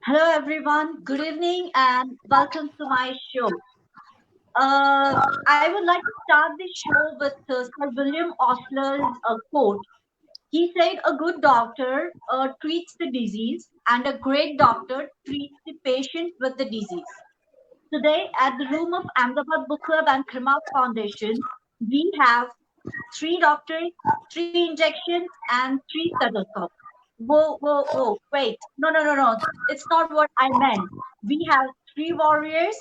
Hello, everyone. Good evening and welcome to my show. I would like to start the show with Sir William Osler's quote. He said, "A good doctor treats the disease, and a great doctor treats the patient with the disease." Today, at the room of Ahmedabad Book Club and Karma Foundation, we have three doctors, three injections, and three stethoscopes. Whoa, whoa, whoa, wait. No, no, no, no. It's not what I meant. We have three warriors,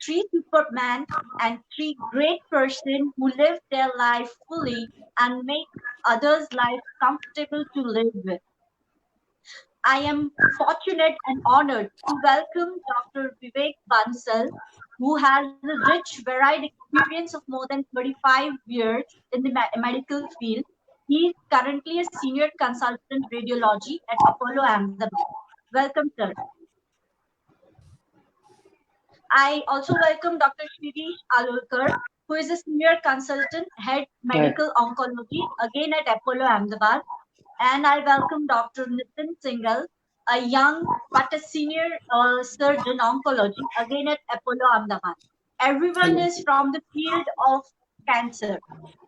three supermen, and three great persons who live their life fully and make others' life comfortable to live with. I am fortunate and honored to welcome Dr. Vivek Bansal, who has a rich, varied experience of more than 35 years in the medical field. He is currently a senior consultant radiology at Apollo Ahmedabad. Welcome, sir. I also welcome Dr. Shirish Alulkar, who is a senior consultant, head Hi. medical oncology, again at Apollo Ahmedabad. And I welcome Dr. Nitin Singhal, a young but a senior surgeon oncology, again at Apollo Ahmedabad. Everyone Hello. is from the field of cancer.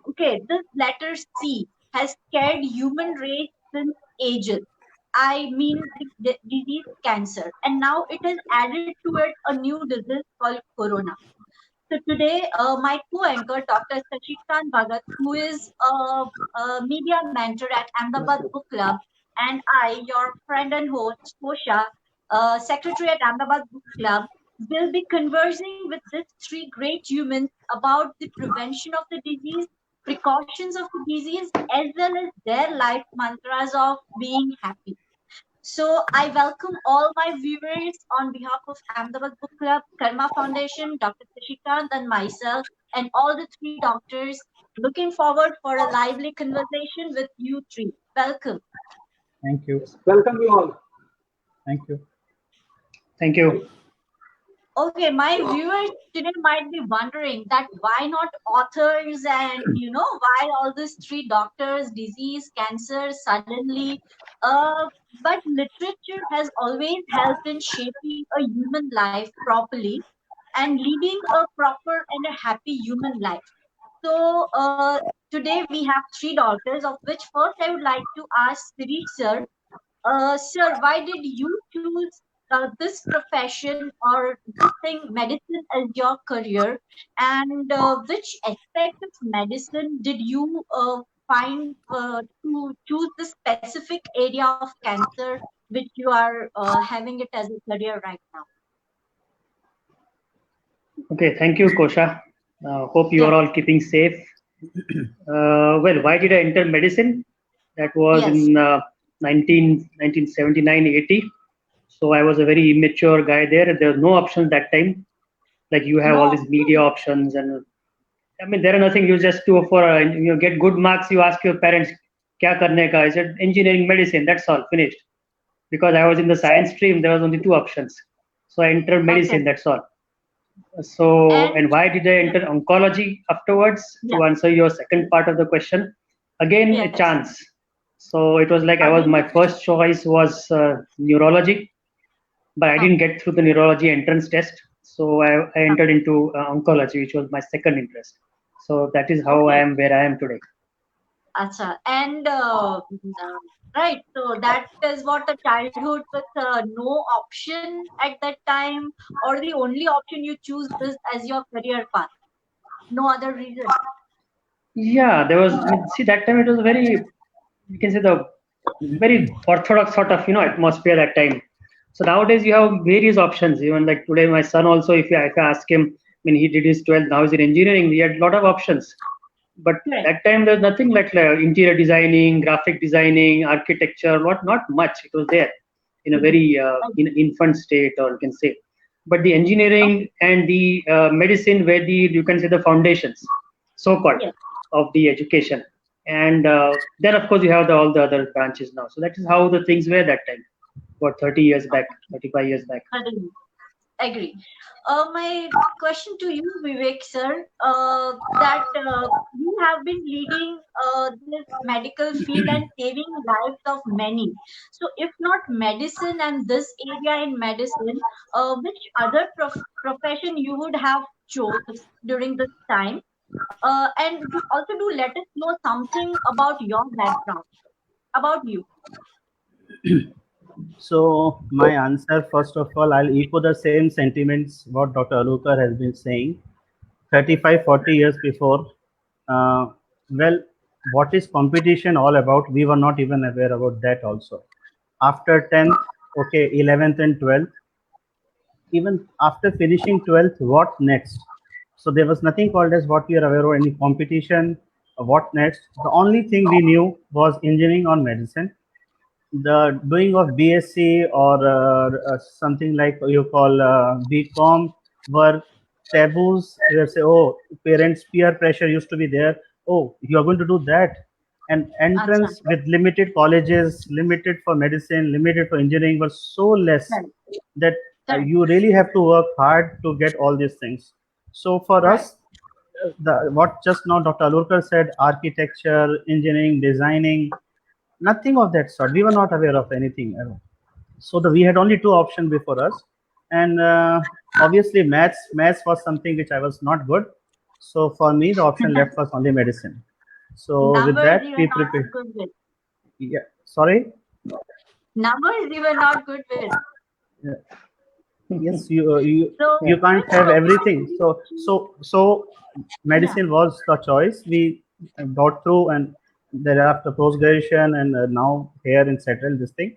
Okay, this letter C has scared human race since ages. I mean the disease cancer, and now it has added to it a new disease called corona. So today, my co-anchor, Dr. Sashikant Bhagat, who is a media mentor at Ahmedabad Book Club, and I, your friend and host, Kosha, secretary at Ahmedabad Book Club, will be conversing with these three great humans about the prevention of the disease, precautions of the disease, as well as their life mantras of being happy. So I welcome all my viewers on behalf of Ahmedabad Book Club, Karma Foundation, Dr. Sashikant, and myself, and all the three doctors. Looking forward for a lively conversation with you three. Welcome. Thank you. Welcome you all. Thank you. Thank you. Okay, my viewers today might be wondering that why not authors and why all these three doctors, disease, cancer, suddenly. But literature has always helped in shaping a human life properly and leading a proper and a happy human life. So today we have three doctors, of which first I would like to ask Siri sir, sir, why did you choose this profession or this thing, medicine, as your career? And which aspect of medicine did you find to choose the specific area of cancer which you are having it as a career right now? Okay. Thank you, Kosha. Hope you Yeah. are all keeping safe. Well, why did I enter medicine? That was Yes. in 1979-80. So I was a very immature guy there. There was no options that time. Like you have all No. these media options, and I mean there are nothing. You just do for get good marks. You ask your parents, "Kya karne ka?" I said engineering, medicine. That's all. Finished. Because I was in the science stream, there was only two options. So I entered Okay. medicine, that's all. So, And and why did I yeah, enter oncology afterwards? yeah, To answer your second part of the question, again, a yes. chance. So it was like my Again, first choice was neurology, but I didn't okay. get through the neurology entrance test. So I entered into oncology, which was my second interest. So that is how I Okay. am where I am today. Acha. And right, so that is what a childhood with no option at that time, or the only option you choose this as your career path. No other reason. Yeah, there was, see, that time it was very, you can say the very orthodox sort of atmosphere that time. So nowadays you have various options. Even like today, my son also, if I ask him, I mean he did his 12th, now he's in engineering. He had a lot of options. But Correct. that time there's nothing like interior designing, graphic designing, architecture. Not much. It was there in a very in infant state, or you can say. But the engineering Okay. and the medicine were the, you can say, the foundations, so called, Yes. of the education. And then of course you have all the other branches now. So that is how the things were that time, about 30 years back, Okay. 35 years back. Suddenly. Agree. My question to you, Vivek sir, that you have been leading this medical field and saving lives of many. So, if not medicine and this area in medicine, which other profession you would have chose during this time? And also do let us know something about your background, about you. So my answer, first of all, I'll echo the same sentiments what Dr. Alukar has been saying. 35, 40 years before, uh, well, what is competition all about? We were not even aware about that also. After 10th, okay, 11th and 12th, even after finishing 12th, what next? So there was nothing called as what we are aware of, any competition, what next. The only thing we knew was engineering or medicine. The doing of BSc or something like you call BCom were taboos. You say, oh, parents' peer pressure used to be there. Oh, you are going to do that. And Acha. entrance with limited colleges, limited for medicine, limited for engineering, was so less Right. that Right. you really have to work hard to get all these things. So for Right. us, what just now Dr. Alurkar said, architecture, engineering, designing, nothing of that sort. We were not aware of anything. So we had only two options before us, and obviously maths was something which I was not good. So for me, the option left was only medicine. So with Numbers that, you we are not prepared. good with. Yeah, sorry. Numbers you were not good with. Yeah. Yes, you So you can't which have profession everything. you So yeah. medicine was the choice we got through, and thereafter post graduation, and now here in settle this thing.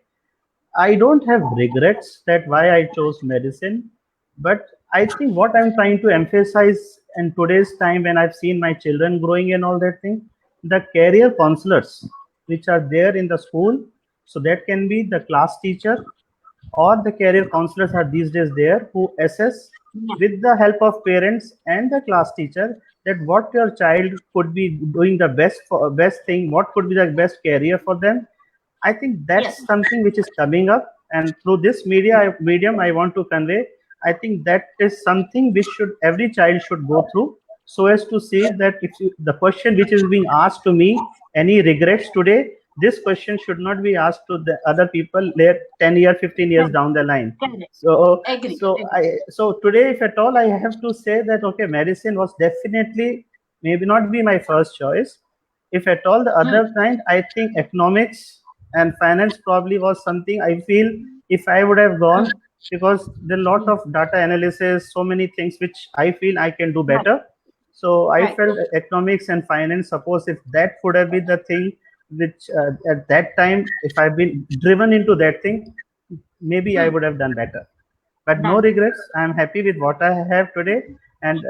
I don't have regrets that why I chose medicine, but I think what I'm trying to emphasize in today's time when I've seen my children growing and all that thing, the career counselors which are there in the school, so that can be the class teacher or the career counselors are these days there who assess Yeah. with the help of parents and the class teacher that what your child could be doing the best thing, what could be the best career for them. I think Yes. that's something which is coming up, and through this medium, I want to convey. I think that is something which should every child should go through, so as to see that if the question which is being asked to me, any regrets today, this question should not be asked to the other people later 10 years, 15 years Correct. down the line. Correct. So Agree. so Agree. so today, if at all, I have to say that okay, medicine was definitely maybe not be my first choice. If at all the Hmm. other kind, I think economics and finance probably was something I feel if I would have Hmm. gone, because there are a lot Hmm. of data analysis, so many things which I feel I can do Right. better. So I Right. felt economics and finance. Suppose if that would have been the thing, which at that time, if I've been driven into that thing, maybe I Hmm. would have done better. But no Done. regrets. I'm happy with what I have today, and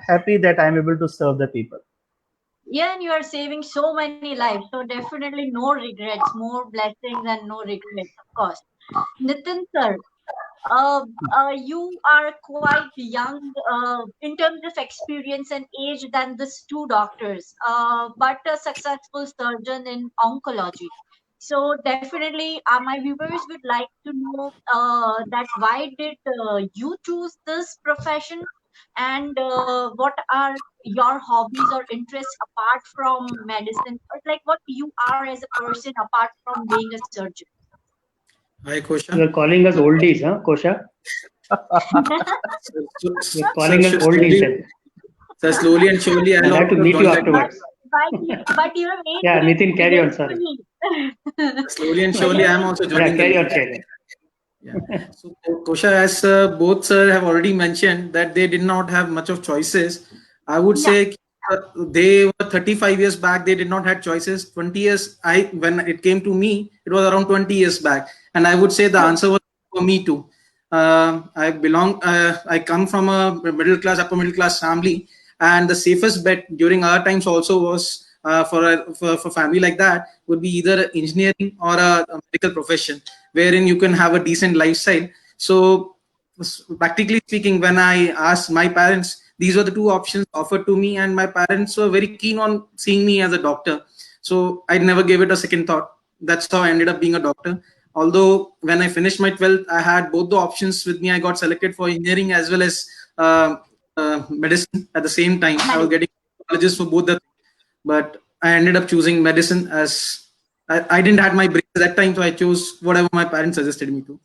happy that I'm able to serve the people. Yeah, and you are saving so many lives. So definitely no regrets, more blessings and no regrets, of course. Nitin sir, you are quite young in terms of experience and age than these two doctors, but a successful surgeon in oncology. So definitely, my viewers would like to know that why did you choose this profession, and what are your hobbies or interests apart from medicine, or like what you are as a person apart from being a surgeon. Hi, Kosha. You are calling us oldies, huh, Kosha? You're calling us oldies, Slowly, then. slowly and surely, I'll I'll have to also meet you join that. but afterwards. your age Yeah, Nitin, carry on. relates to Sorry. me. Slowly and But surely, your I'm age also Yeah, joining the carry list. on, Chair. Yeah. So, Kosha, as both sir have already mentioned that they did not have much of choices, I would yeah, say they were 35 years back. They did not have choices. 20 years, when it came to me, it was around 20 years back, and I would say the true. answer was for me too. I come from a middle class, upper middle class family, and the safest bet during our times also was for family like that would be either engineering or a medical profession wherein you can have a decent lifestyle. So practically speaking, when I asked my parents, these were the two options offered to me, and my parents were very keen on seeing me as a doctor. So I never gave it a second thought. That's how I ended up being a doctor. Although when I finished my 12th, I had both the options with me. I got selected for engineering as well as medicine at the same time. I was getting colleges for both the things, but I ended up choosing medicine as I didn't have my brain at that time, so I chose whatever my parents suggested me to.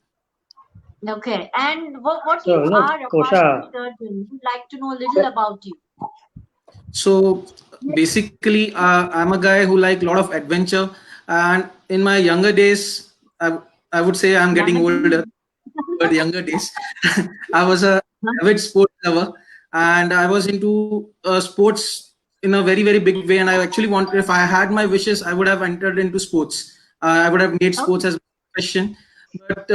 Okay. And what So, you are apart Kosha, from surgeon? Would like to know a little about you. So basically, I'm a guy who like a lot of adventure, and in my younger days, I would say I'm getting older. But younger days, I was a avid sports lover, and I was into sports in a very very big way. And I actually wanted, if I had my wishes, I would have entered into sports. I would have made sports as a profession. But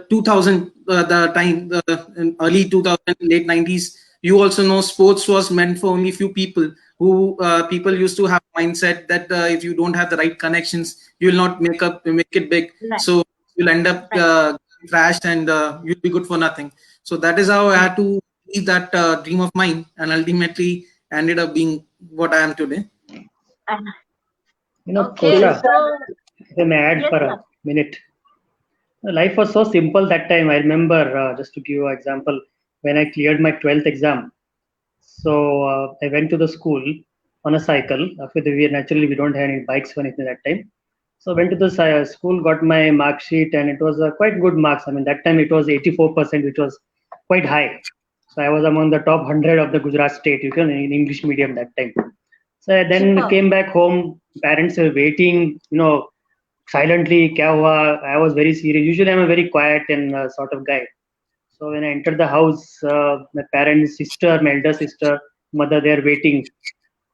2000, the time, in early 2000, late 90s, you also know sports was meant for only few people. Who people used to have mindset that if you don't have the right connections, you will not make it big. Right. So you'll end up Right. crashed and you'll be good for nothing. So that is how I had to leave that dream of mine, and ultimately ended up being what I am today. Okay. Kosha, So if I may add yes, for sir. a minute. Life was so simple that time. I remember, just to give you an example, when I cleared my 12th exam. So I went to the school on a cycle. After naturally we don't have any bikes or anything that time. So went to the school, got my mark sheet, and it was quite good marks. I mean, that time it was 84%, which was quite high. So I was among the top 100 of the Gujarat state, in English medium that time. So I then Super. came back home. Parents were waiting, silently. Kya hua? I was very serious. Usually I'm a very quiet and sort of guy. So when I entered the house, my parents, sister, my elder sister, mother, they are waiting.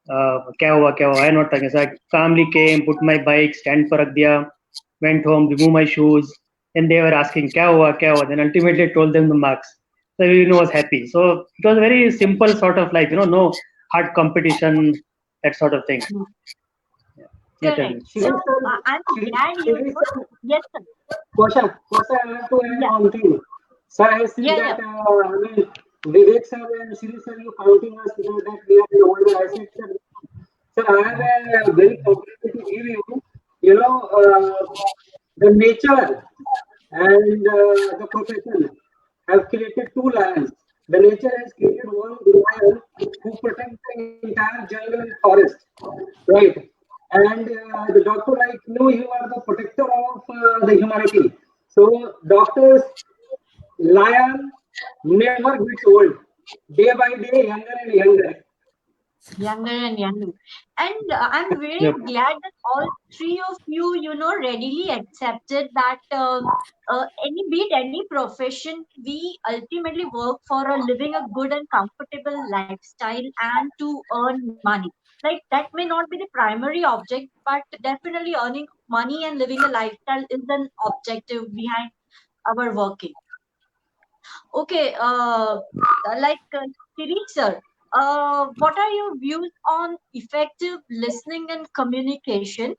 Kya hua, kya hua? I not talking. So I calmly came, put my bike, stand पर रख दिया, went home, removed my shoes, and they were asking kya hua, kya hua. Then ultimately I told them the marks. So everyone was happy. So it was very simple sort of life, no hard competition, that sort of thing. Yeah, tell me. Correct. So I'm glad you. Yes, sir. Kosha, I have to add Yeah. one thing. Sir, I see Yeah. that, Vivek sir and Shri sir, you counting us that we are the older. I said, sir, I have a very compliment to give you. The nature and the profession have created two lions. The nature has created one lion who protects the entire jungle and forest, right? And the doctor, like you are the protector of the humanity. So doctors, lion never gets old. Day by day, younger and younger. Younger and younger. And I'm very Yep. glad that all three of you, readily accepted that be it any profession, we ultimately work for a living a good and comfortable lifestyle and to earn money. Like that may not be the primary object, but definitely earning money and living a lifestyle is an objective behind our working. Okay, Shirish sir, what are your views on effective listening and communication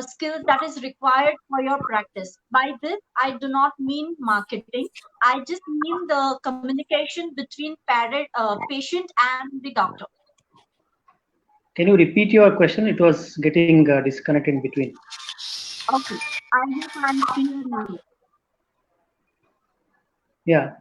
skills that is required for your practice? By this, I do not mean marketing. I just mean the communication between patient and the doctor. Can you repeat your question? It was getting disconnected in between. Okay, I hope I'm clear now. Yeah.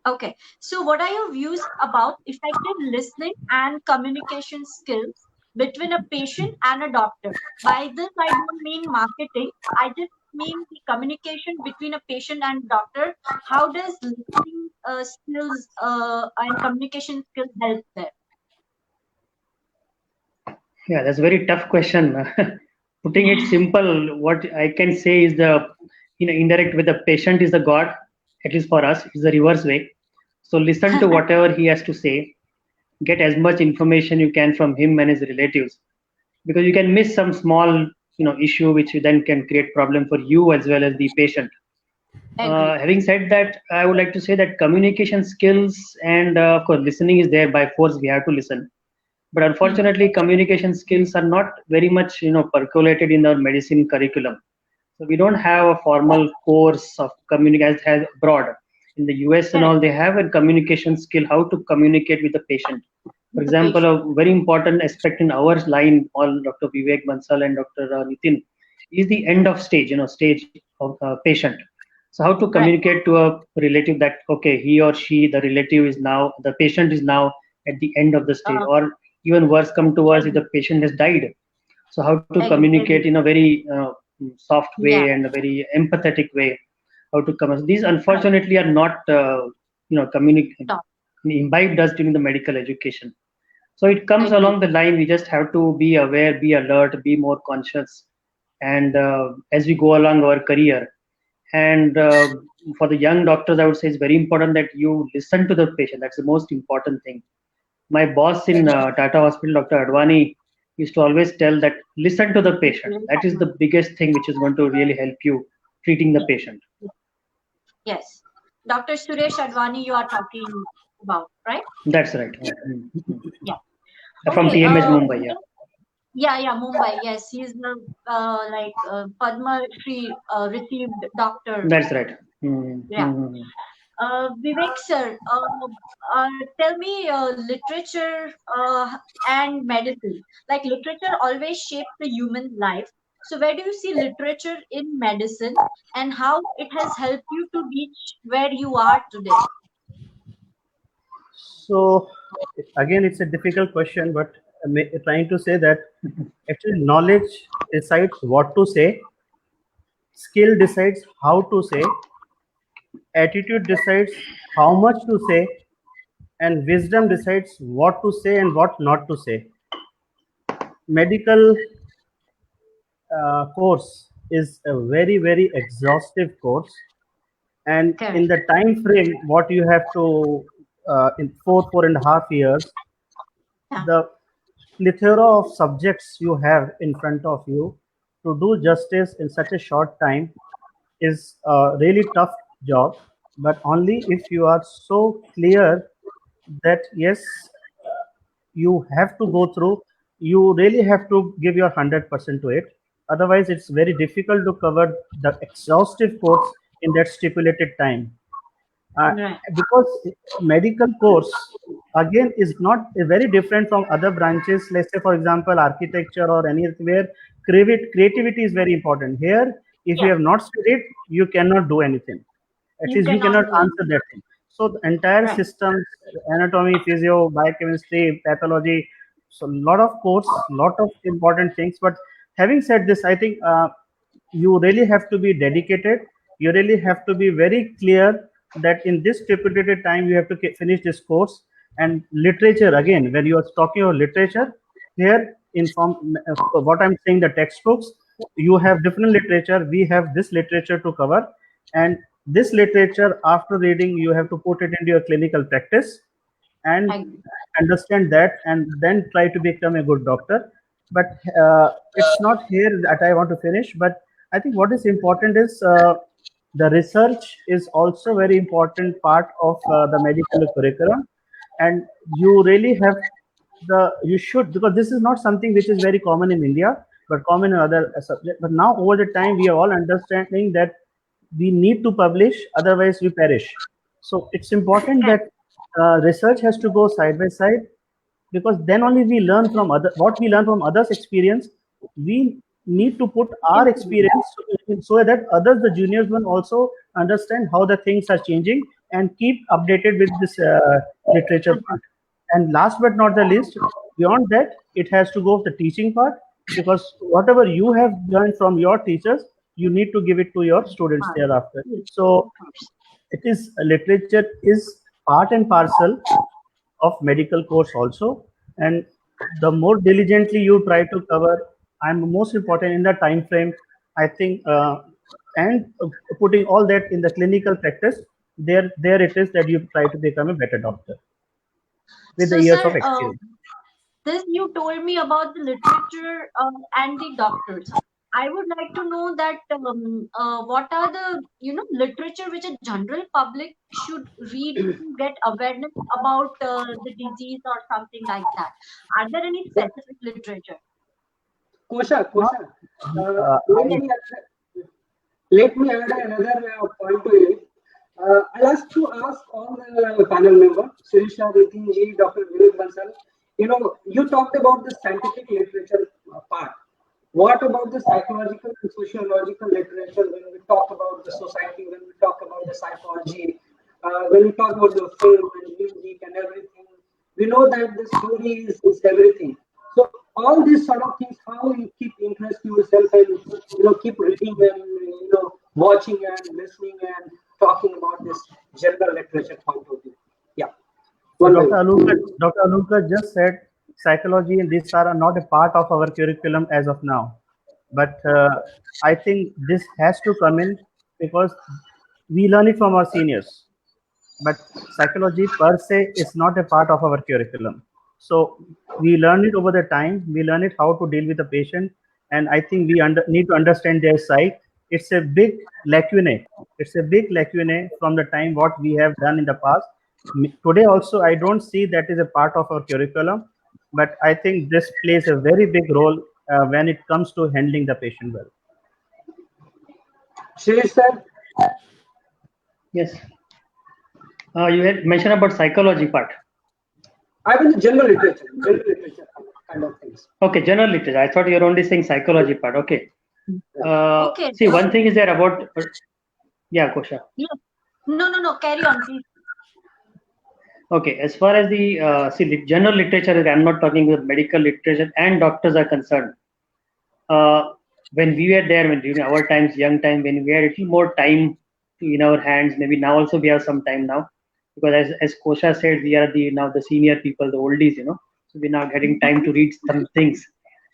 Okay, so what are your views about effective listening and communication skills between a patient and a doctor? By this, I don't mean marketing. I just mean the communication between a patient and doctor. How does listening skills and communication skills help there? Yeah, that's a very tough question. Putting it simple, what I can say is indirect with the patient is the God, at least for us, is the reverse way. So listen to whatever he has to say, get as much information you can from him and his relatives, because you can miss some small, issue which then can create problem for you as well as the patient. Agree. Having said that, I would like to say that communication skills and of course listening is there by force. We have to listen, but unfortunately communication skills are not very much percolated in our medicine curriculum. So we don't have a formal course of communication as abroad. In the US and Correct. all, they have a communication skill, how to communicate with the patient. For The example, patient. a very important aspect in our line, all Dr. Vivek Bansal and Dr. Nitin, is the end of stage, stage of patient. So how to communicate to a relative that, okay, he or she, the relative is now, the patient is now at the end of the stage, or even worse come to us if the patient has died. So how to communicate in a very soft way and a very empathetic way, how to come. These unfortunately are not, imbibed us during the medical education. So it comes along the line. We just have to be aware, be alert, be more conscious, and as we go along our career. And for the young doctors, I would say it's very important that you listen to the patient. That's the most important thing. My boss in Tata Hospital, Dr. Advani, used to always tell that listen to the patient. That is the biggest thing which is going to really help you treating the patient. Yes. Dr. Suresh Advani, you are talking about, right? That's right. Yeah. From Okay, TMH Mumbai, yeah. Yeah, Mumbai. Yes, he's the Padma Shri received doctor. That's right. Yeah. Vivek sir, tell me literature and medicine. Like literature always shapes the human life. So where do you see literature in medicine and how it has helped you to reach where you are today? So again, it's a difficult question, but I'm trying to say that actually knowledge decides what to say, skill decides how to say, attitude decides how much to say, and wisdom decides what to say and what not to say. Medical course is a very exhaustive course, and in the time frame what you have to in 4.5 years, the plethora of subjects you have in front of you to do justice in such a short time is a really tough job, but only if you are so clear that yes, you have to go through, you really have to give your 100% to it. Otherwise it's very difficult to cover the exhaustive course in that stipulated time. Because medical course again is not very different from other branches. Let's say for example architecture or anywhere, creativity is very important. Here if you have not studied, you cannot do anything. At least you cannot answer that thing. So the entire system, anatomy, physio, biochemistry, pathology, so a lot of course, lot of important things. But having said this, I think you really have to be dedicated. You really have to be very clear that in this stipulated time you have to finish this course. And literature, again, when you are talking about literature, here in what I'm saying, the textbooks, you have different literature. We have this literature to cover, and this literature after reading you have to put it into your clinical practice and understand that, and then try to become a good doctor. But it's not here that I want to finish, but I think what is important is the research is also very important part of the medical curriculum, and you really have you should, because this is not something which is very common in India but common in other subjects. But now over the time we are all understanding that we need to publish, otherwise we perish. So it's important that research has to go side by side, because then only we learn from what we learn from others' experience. We need to put our experience so that others, the juniors, will also understand how the things are changing and keep updated with this literature part. And last but not the least, beyond that, it has to go with the teaching part, because whatever you have learned from your teachers, you need to give it to your students thereafter. So it is, literature is part and parcel of medical course also, and the more diligently you try to cover, and most important in the time frame, I think, and putting all that in the clinical practice, there it is that you try to become a better doctor with the years of experience. This you told me about the literature and the doctors. I would like to know that what are the literature which a general public should read to get awareness about the disease or something like that. Are there any specific literature? Kosha, let me add another point to it. I'll ask all the panel members, Sirisha, Ritinji, Dr. Vivek Bansal. You talked about the scientific literature part. What about the psychological and sociological literature when we talk about the society, when we talk about the psychology, when we talk about the film and music and everything? We know that the story is everything. So all these sort of things, how you keep interest yourself and keep reading and watching and listening and talking about this general literature point of view. Yeah. So Dr. Alukar just said psychology and these are not a part of our curriculum as of now. But I think this has to come in because we learn it from our seniors. But psychology per se is not a part of our curriculum. So we learn it over the time. We learn it how to deal with the patient. And I think we need to understand their psyche. It's a big lacune. It's a big lacune from the time what we have done in the past. Today also, I don't see that is a part of our curriculum. But I think this plays a very big role when it comes to handling the patient well. Shirish sir? Yes. You had mentioned about psychology part. I mean the general literature kind of things. Okay, general literature. I thought you were only saying psychology part. Okay. Okay. See, one thing is there about. Yeah, Kosha. Yes. No. Carry on, please. Okay, as far as the general literature, I'm not talking about medical literature and doctors are concerned. When we were there, when during our times, young time, when we had a little more time in our hands, maybe now also we have some time now, because as Kosha said, we are now the senior people, the oldies, so we're now getting time to read some things.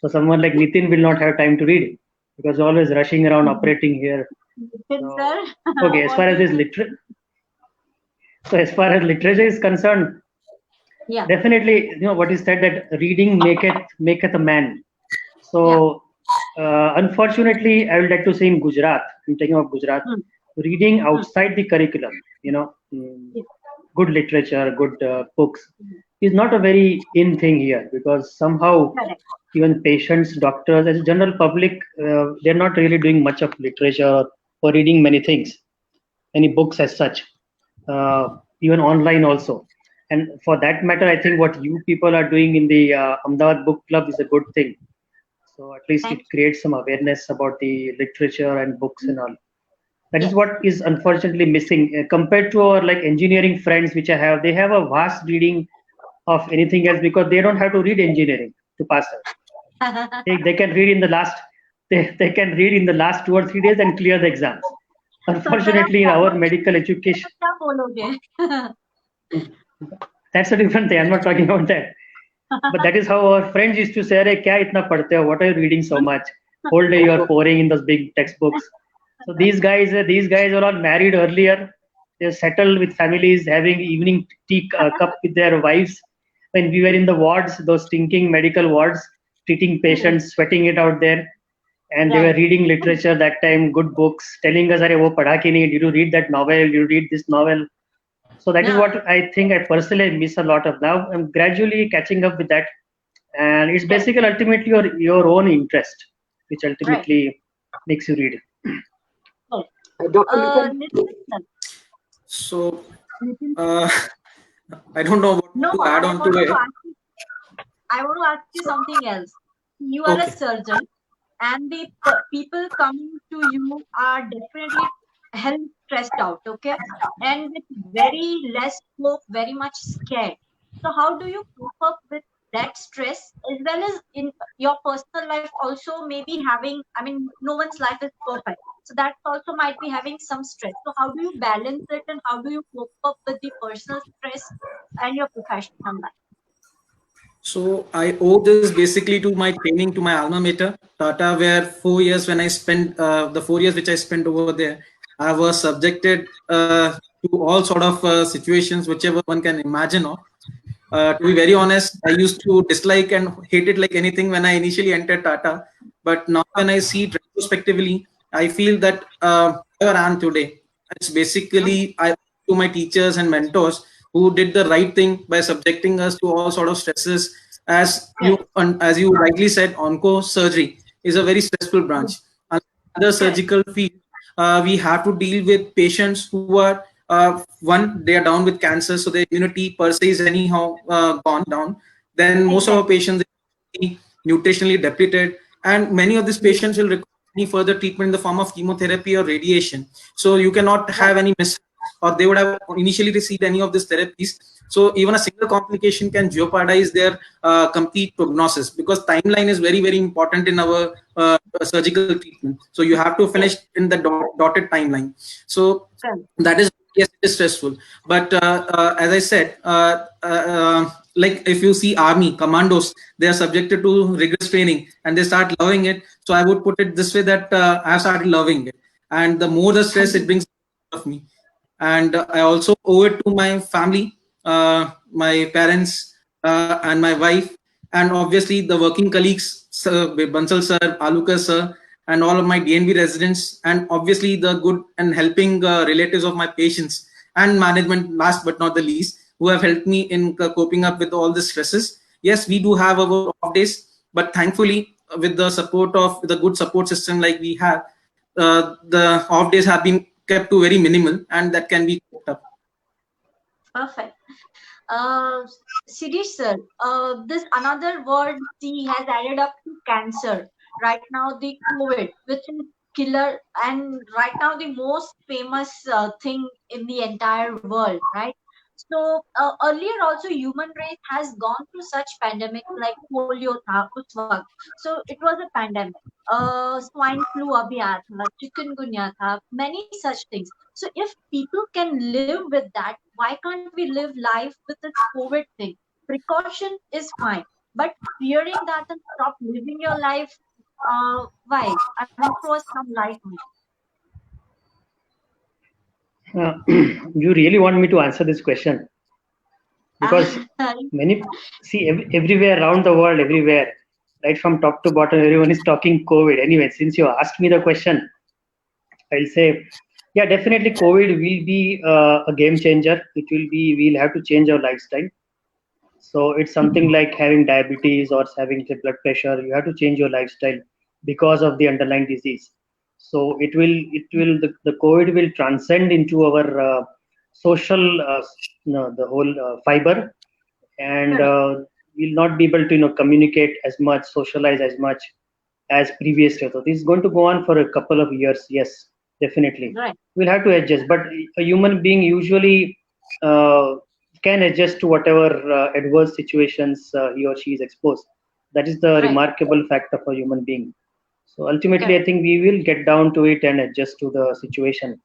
So someone like Nitin will not have time to read because always rushing around operating here. Sir, okay, as far as this literature. So as far as literature is concerned, yeah, definitely, what is said that reading maketh a man. So unfortunately, I would like to say in Gujarat, I'm talking of Gujarat, reading outside the curriculum, good literature, good books is not a very in thing here because somehow even patients, doctors, as a general public, they're not really doing much of literature or reading many things, any books as such. Even online also. And for that matter, I think what you people are doing in the Ahmedabad Book Club is a good thing. So at least it creates some awareness about the literature and books and all. That is what is unfortunately missing compared to our like engineering friends, which I have. They have a vast reading of anything else because they don't have to read engineering to pass it. They can read in the last. They can read in the last 2 or 3 days and clear the exams. Unfortunately, in our medical education, that's a different thing. I'm not talking about that. But that is how our friends used to say, "Arey, kya itna padhte ho? What are you reading so much? Whole day you are pouring in those big textbooks." So these guys are all married earlier. They're settled with families, having evening tea cup with their wives. When we were in the wards, those stinking medical wards, treating patients, sweating it out there. And they were reading literature that time, good books, telling us, "Arey, wo padha ki nahi? Did you read that novel? Did you read this novel?" So that is what I think I personally miss a lot of now. I'm gradually catching up with that. And it's basically ultimately your own interest, which ultimately makes you read. So, I don't know what to add on to it. I want to ask you something else. You are a surgeon, and the people coming to you are definitely health stressed out, okay, and with very less hope, very much scared. So how do you cope up with that stress as well as in your personal life also maybe having, I mean, no one's life is perfect, so that also might be having some stress. So how do you balance it and how do you cope up with the personal stress and your professional life? So I owe this basically to my training to my alma mater, Tata, where 4 years when I spent the 4 years which I spent over there, I was subjected to all sort of situations, whichever one can imagine of. To be very honest, I used to dislike and hate it like anything when I initially entered Tata. But now when I see it retrospectively, I feel that where I am today, it's basically to my teachers and mentors who did the right thing by subjecting us to all sort of stresses. As you rightly said, onco surgery is a very stressful branch. Other surgical field, we have to deal with patients who are one, they are down with cancer, so the immunity per se is anyhow gone down. Then most of our patients are nutritionally depleted, and many of these patients will require any further treatment in the form of chemotherapy or radiation. So you cannot have any miss, or they would have initially received any of these therapies. So even a single complication can jeopardize their complete prognosis, because timeline is very, very important in our surgical treatment. So you have to finish in the dotted timeline. So that is, yes, it is stressful. But as I said, like if you see army commandos, they are subjected to rigorous training and they start loving it. So I would put it this way, that I have started loving it, and the more the stress it brings of me. And I also owe it to my family, my parents, and my wife, and obviously the working colleagues, Sir Bansal sir, Alukar sir, and all of my DNB residents, and obviously the good and helping relatives of my patients, and management, last but not the least, who have helped me in coping up with all the stresses. Yes, we do have our off days, but thankfully, with the support of the good support system like we have, the off days have been kept to very minimal, and that can be coped up. Perfect. Siddhish sir, this another word C has added up to cancer. Right now, the COVID, which is killer, and right now the most famous thing in the entire world, right? So earlier also human race has gone through such pandemic like polio tha, उस वक्त. So it was a pandemic. Swine flu abhi aaya tha, chikungunya tha, many such things. So if people can live with that, why can't we live life with this COVID thing? Precaution is fine, but fearing that and stop living your life, why? I mean, throw some light on You really want me to answer this question? Because it. many, see, everywhere around the world, everywhere, right from top to bottom, everyone is talking COVID. Anyway, since you asked me the question, I'll say, yeah, definitely COVID will be a game changer. We'll have to change our lifestyle. So it's something like having diabetes or having the blood pressure. You have to change your lifestyle because of the underlying disease. So the COVID will transcend into our social, the whole fiber, and we'll not be able to communicate as much, socialize as much as previously. So this is going to go on for a couple of years. Yes, definitely. Right. We'll have to adjust, but a human being usually can adjust to whatever adverse situations he or she is exposed. That is the Right. remarkable fact of a human being. So ultimately, Correct. I think we will get down to it and adjust to the situation.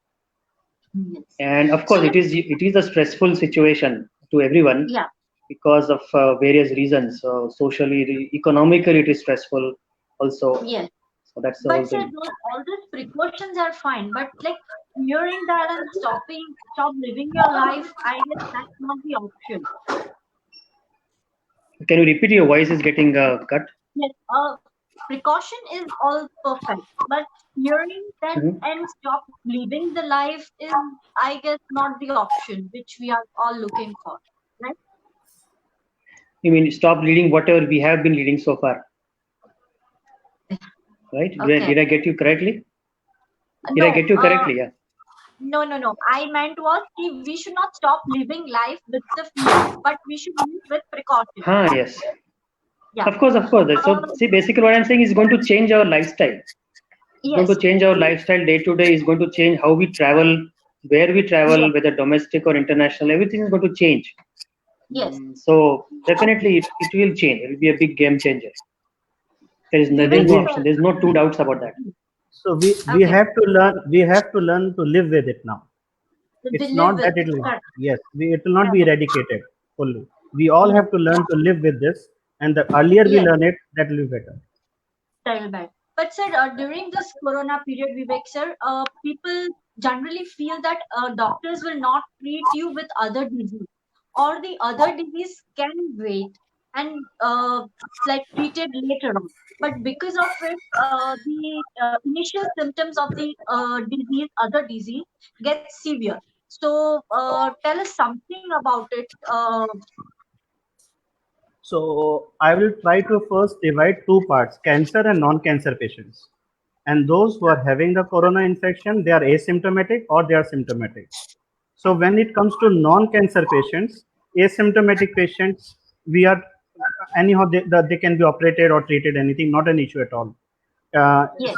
Yes. And of course, So it is a stressful situation to everyone yeah, because of various reasons. So socially, economically, it is stressful also. yes. So that's the whole But sir, thing. all these precautions are fine. But like fearing that and stop living your life, I guess that's not the option. Can you repeat? Your voice is getting cut. Yes. Precaution is all perfect, but fearing that Mhm. and stop living the life is, I guess, not the option which we are all looking for. Right? You mean stop leading whatever we have been leading so far, right? Okay. Did I get you correctly? Did I No. get you correctly? Yeah. No. I meant was we should not stop living life with the fear, but we should live with precaution. Yes. Yeah. Of course. So see, basically what I'm saying is going to change our lifestyle. It's going Yes. to change our lifestyle day to day. Is going to change how we travel, where we travel, Yes. whether domestic or international. Everything is going to change. Yes. So definitely it will change. It will be a big game changer. There's Vivek no sir, option. There's no two doubts about that. So we okay. have to learn to live with it now. We It's live not with that it. it will, Correct. yes, it will not be eradicated fully. We all Yes. have to learn to live with this, and the earlier we Yes. learn it, that will be better. Terrible bad. But sir, during this corona period, Vivek sir, people generally feel that doctors will not treat you with other disease, or the other disease can wait and like treated later on. But because of it, the initial symptoms of the other disease, gets severe. So tell us something about it. So I will try to first divide two parts: cancer and non-cancer patients. And those who are having the corona infection, they are asymptomatic or they are symptomatic. So when it comes to non-cancer patients, asymptomatic patients, we are anyhow they can be operated or treated anything, not an issue at all. Yes.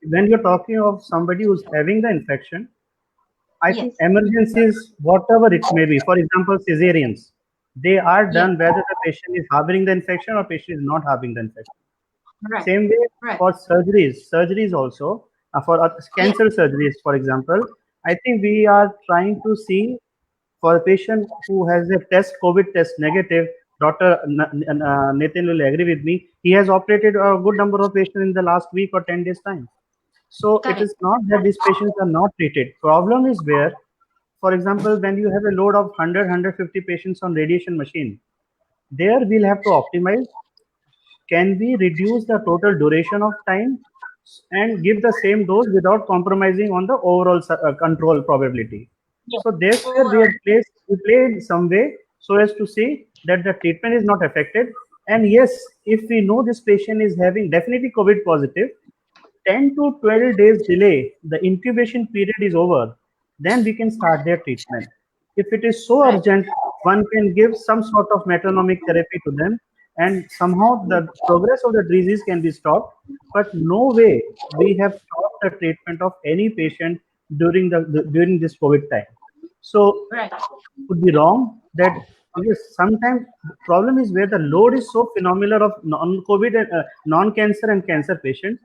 When you're talking of somebody who's having the infection, I Yes. think emergencies, whatever it may be, for example, cesareans, they are done whether the patient is harboring the infection or patient is not harboring the infection. Right. Same way Right. for surgeries also, for cancer surgeries, for example, I think we are trying to see for a patient who has a COVID test negative. Dr. Nathan will agree with me. He has operated a good number of patients in the last week or 10 days time. So it Correct. is not that these patients are not treated. Problem is where, for example, when you have a load of 100, 150 patients on radiation machine, there we'll have to optimize. Can we reduce the total duration of time and give the same dose without compromising on the overall control probability? Yes. So therefore, Overall. we play in some way so as to see that the treatment is not affected. And yes, if we know this patient is having definitely COVID positive, 10 to 12 days delay, the incubation period is over, then we can start their treatment. If it is so Right. urgent, one can give some sort of metronomic therapy to them, and somehow the progress of the disease can be stopped. But no way we have stopped the treatment of any patient during during this COVID time. So Right. would be wrong that because sometimes the problem is where the load is so phenomenal of non-COVID and non-cancer and cancer patients.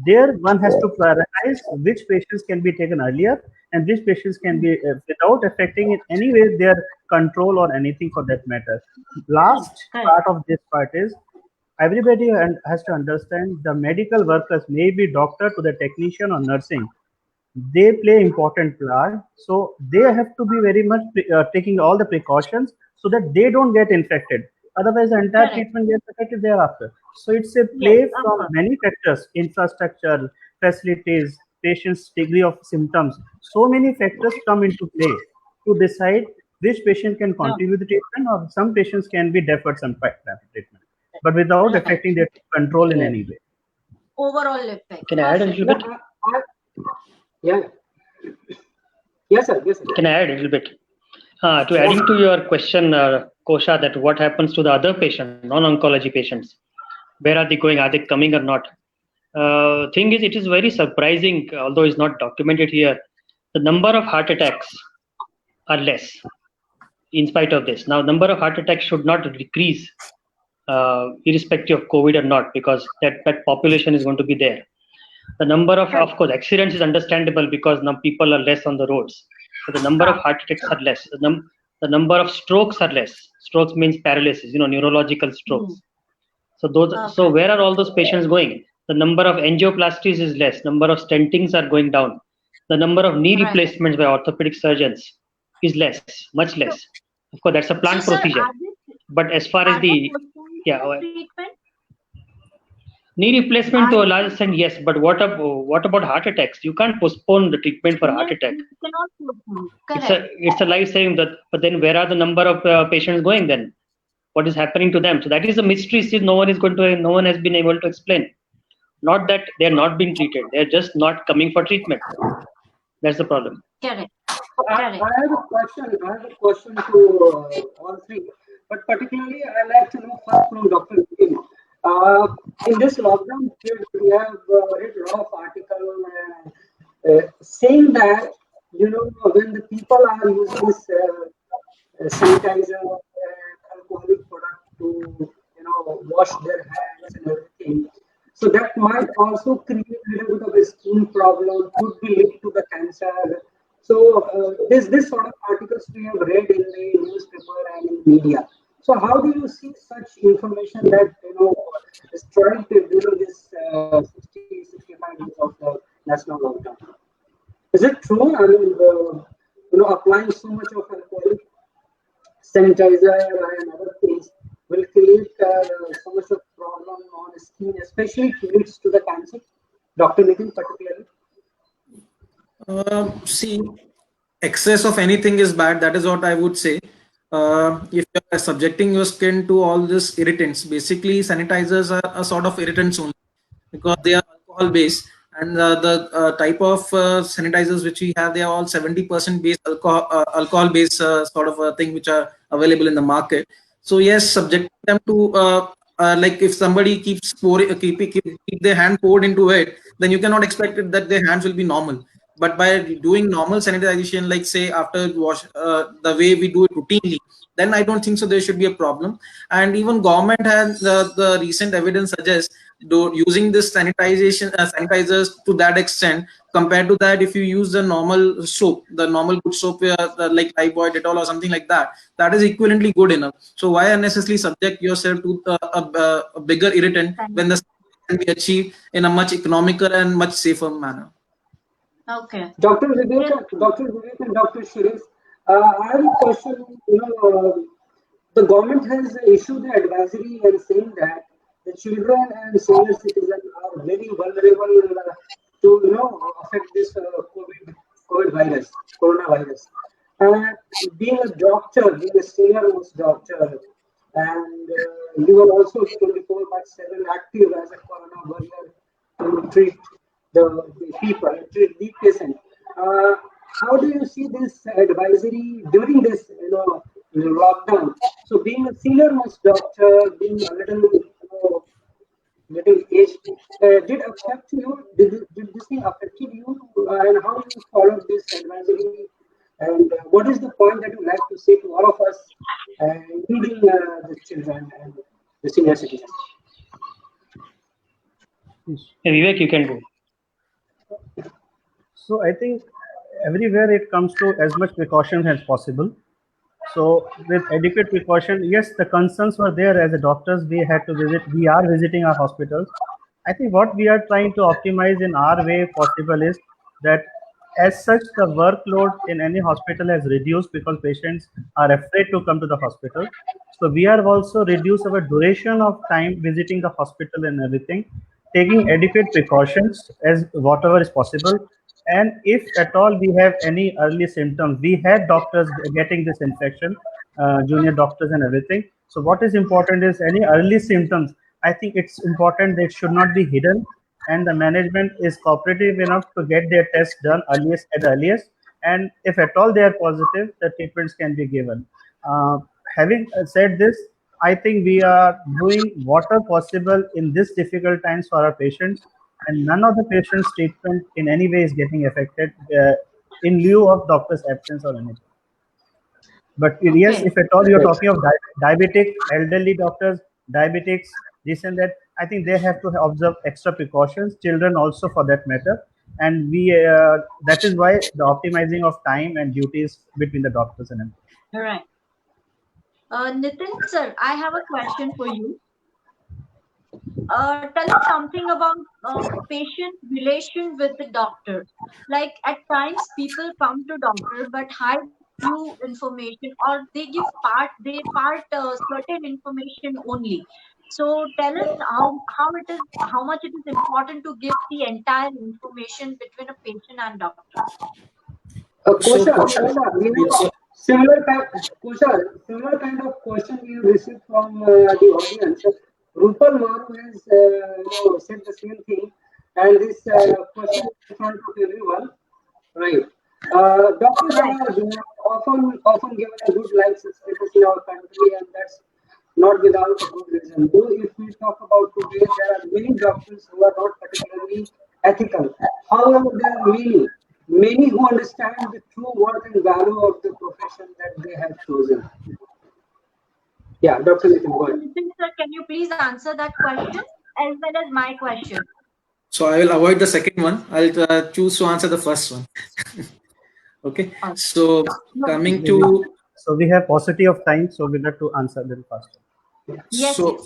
There one has to prioritize which patients can be taken earlier and which patients can be without affecting in any way their control or anything for that matter. Last Correct. part of this part is everybody has to understand the medical workers, may be doctor to the technician or nursing, they play important part, so they have to be very much taking all the precautions so that they don't get infected, otherwise the entire Correct. treatment gets affected thereafter. So it's a Yes. play Of from course. many factors: infrastructure, facilities, patient's degree of symptoms. So many factors come into play to decide which patient can No. continue the treatment or some patients can be deferred some treatment, but without Right. affecting their control in any way. Overall effect. Can I add a Perfect. little bit? Yeah. Yes, sir. Yes, sir. Can I add a little bit? To adding to your question, Kosha, that what happens to the other patients, non-oncology patients? Where are they going? Are they coming or not? Thing is, it is very surprising, although it's not documented here. The number of heart attacks are less in spite of this. Now, number of heart attacks should not decrease irrespective of COVID or not, because that population is going to be there. The number of course, accidents is understandable because now people are less on the roads. So the number of heart attacks are less. The number of strokes are less. Strokes means paralysis, neurological strokes. So so where are all those patients going? The number of angioplasties is less. Number of stentings are going down. The number of knee Right. replacements by orthopedic surgeons is less, much less. Of course, that's a planned So, sir, procedure. But as far as are they the postponing yeah, the well, treatment? knee replacement Are to a they- large extent, yes. But what about heart attacks? You can't postpone the treatment for heart Yes, attack. you cannot postpone. It's Correct. a life saving. That, but then where are the number of patients going then? What is happening to them? So that is a mystery. Still, no one has been able to explain. Not that they are not being treated; they are just not coming for treatment. That's the problem. Correct. I Correct. have a question. I have a question to all three, but particularly I like to know first from Dr. Kim. In this lockdown period, we have read a lot of articles saying that when the people are using this sanitizer and alcoholic product to wash their hands and everything. So that might also create a little bit of a skin problem, could be linked to the cancer. So this sort of articles we have read in the newspaper and in media. So how do you see such information that is trying to during this 65 days of the national lockdown? Is it true? I mean, applying so much of alcoholic sanitizer and other things will create so much of problem on the skin, especially it leads to the cancer. Dr. Nitin particularly. See, excess of anything is bad. That is what I would say. If you are subjecting your skin to all these irritants, basically sanitizers are a sort of irritants only because they are alcohol based, and the type of sanitizers which we have, they are all 70% based alcohol based sort of a thing which are available in the market. So yes, subjecting them to like if somebody keeps keep their hand poured into it, then you cannot expect it that their hands will be normal. But by doing normal sanitization, like say after wash, the way we do it routinely, then I don't think so there should be a problem. And even government has the recent evidence suggests using this sanitizers to that extent, compared to that if you use the normal soap, the normal good soap, like Lifebuoy, Dettol or something like that, that is equivalently good enough. So why unnecessarily subject yourself to a bigger irritant when the can be achieved in a much economical and much safer manner? Okay. Dr. Vivek, and Dr. Shiris, I have a question. The government has issued an advisory and saying that the children and senior citizens are very vulnerable to affect this COVID virus, coronavirus. And being a doctor, being a senior most doctor, and you are also 24/7 active as a corona warrior to treat the people, treat the patient. How do you see this advisory during this lockdown? So being a senior most doctor, being a little aged, did affect you? Did this thing affected you? And how you followed this advisory? And what is the point that you like to say to all of us, including the children and the senior citizens? Yeah, Vivek, you can go. So I think everywhere it comes to as much precaution as possible. So with adequate precaution, yes, the concerns were there. As a doctors, we had to visit. We are visiting our hospitals. I think what we are trying to optimize in our way possible is that as such the workload in any hospital has reduced because patients are afraid to come to the hospital. So we are also reduce our duration of time visiting the hospital and everything, taking adequate precautions as whatever is possible. And if at all we have any early symptoms, we had doctors getting this infection, junior doctors and everything. So what is important is any early symptoms. I think it's important they should not be hidden, and the management is cooperative enough to get their tests done at the earliest. And if at all they are positive, the treatments can be given. Having said this, I think we are doing whatever possible in this difficult times for our patients, and none of the patients' treatment in any way is getting affected in lieu of doctor's absence or anything. But yes, if at all you're talking of diabetic, elderly doctors, diabetics, this and that, I think they have to observe extra precautions, children also for that matter. And we that is why the optimizing of time and duties between the doctors and everything. All right. Nitin sir, I have a question for you. Tell us something about patient relation with the doctor. Like at times people come to doctor but hide few information, or they give they part certain information only. So tell us how much it is important to give the entire information between a patient and doctor. Similar kind of question we received from the audience. Rupal Maru has said the same thing, and this question is in front of everyone, right? Doctors are often given a good life status in our country, and that's not without a good reason. Though if we talk about today, there are many doctors who are not particularly ethical. However, there are many who understand the true worth and value of the profession that they have chosen. Yeah, Dr. Nitin, go ahead. Nitin sir, can you please answer that question as well as my question? So I will avoid the second one. I'll choose to answer the first one. Okay. So coming to... So we have paucity of time, so we have to answer them faster. Yes. So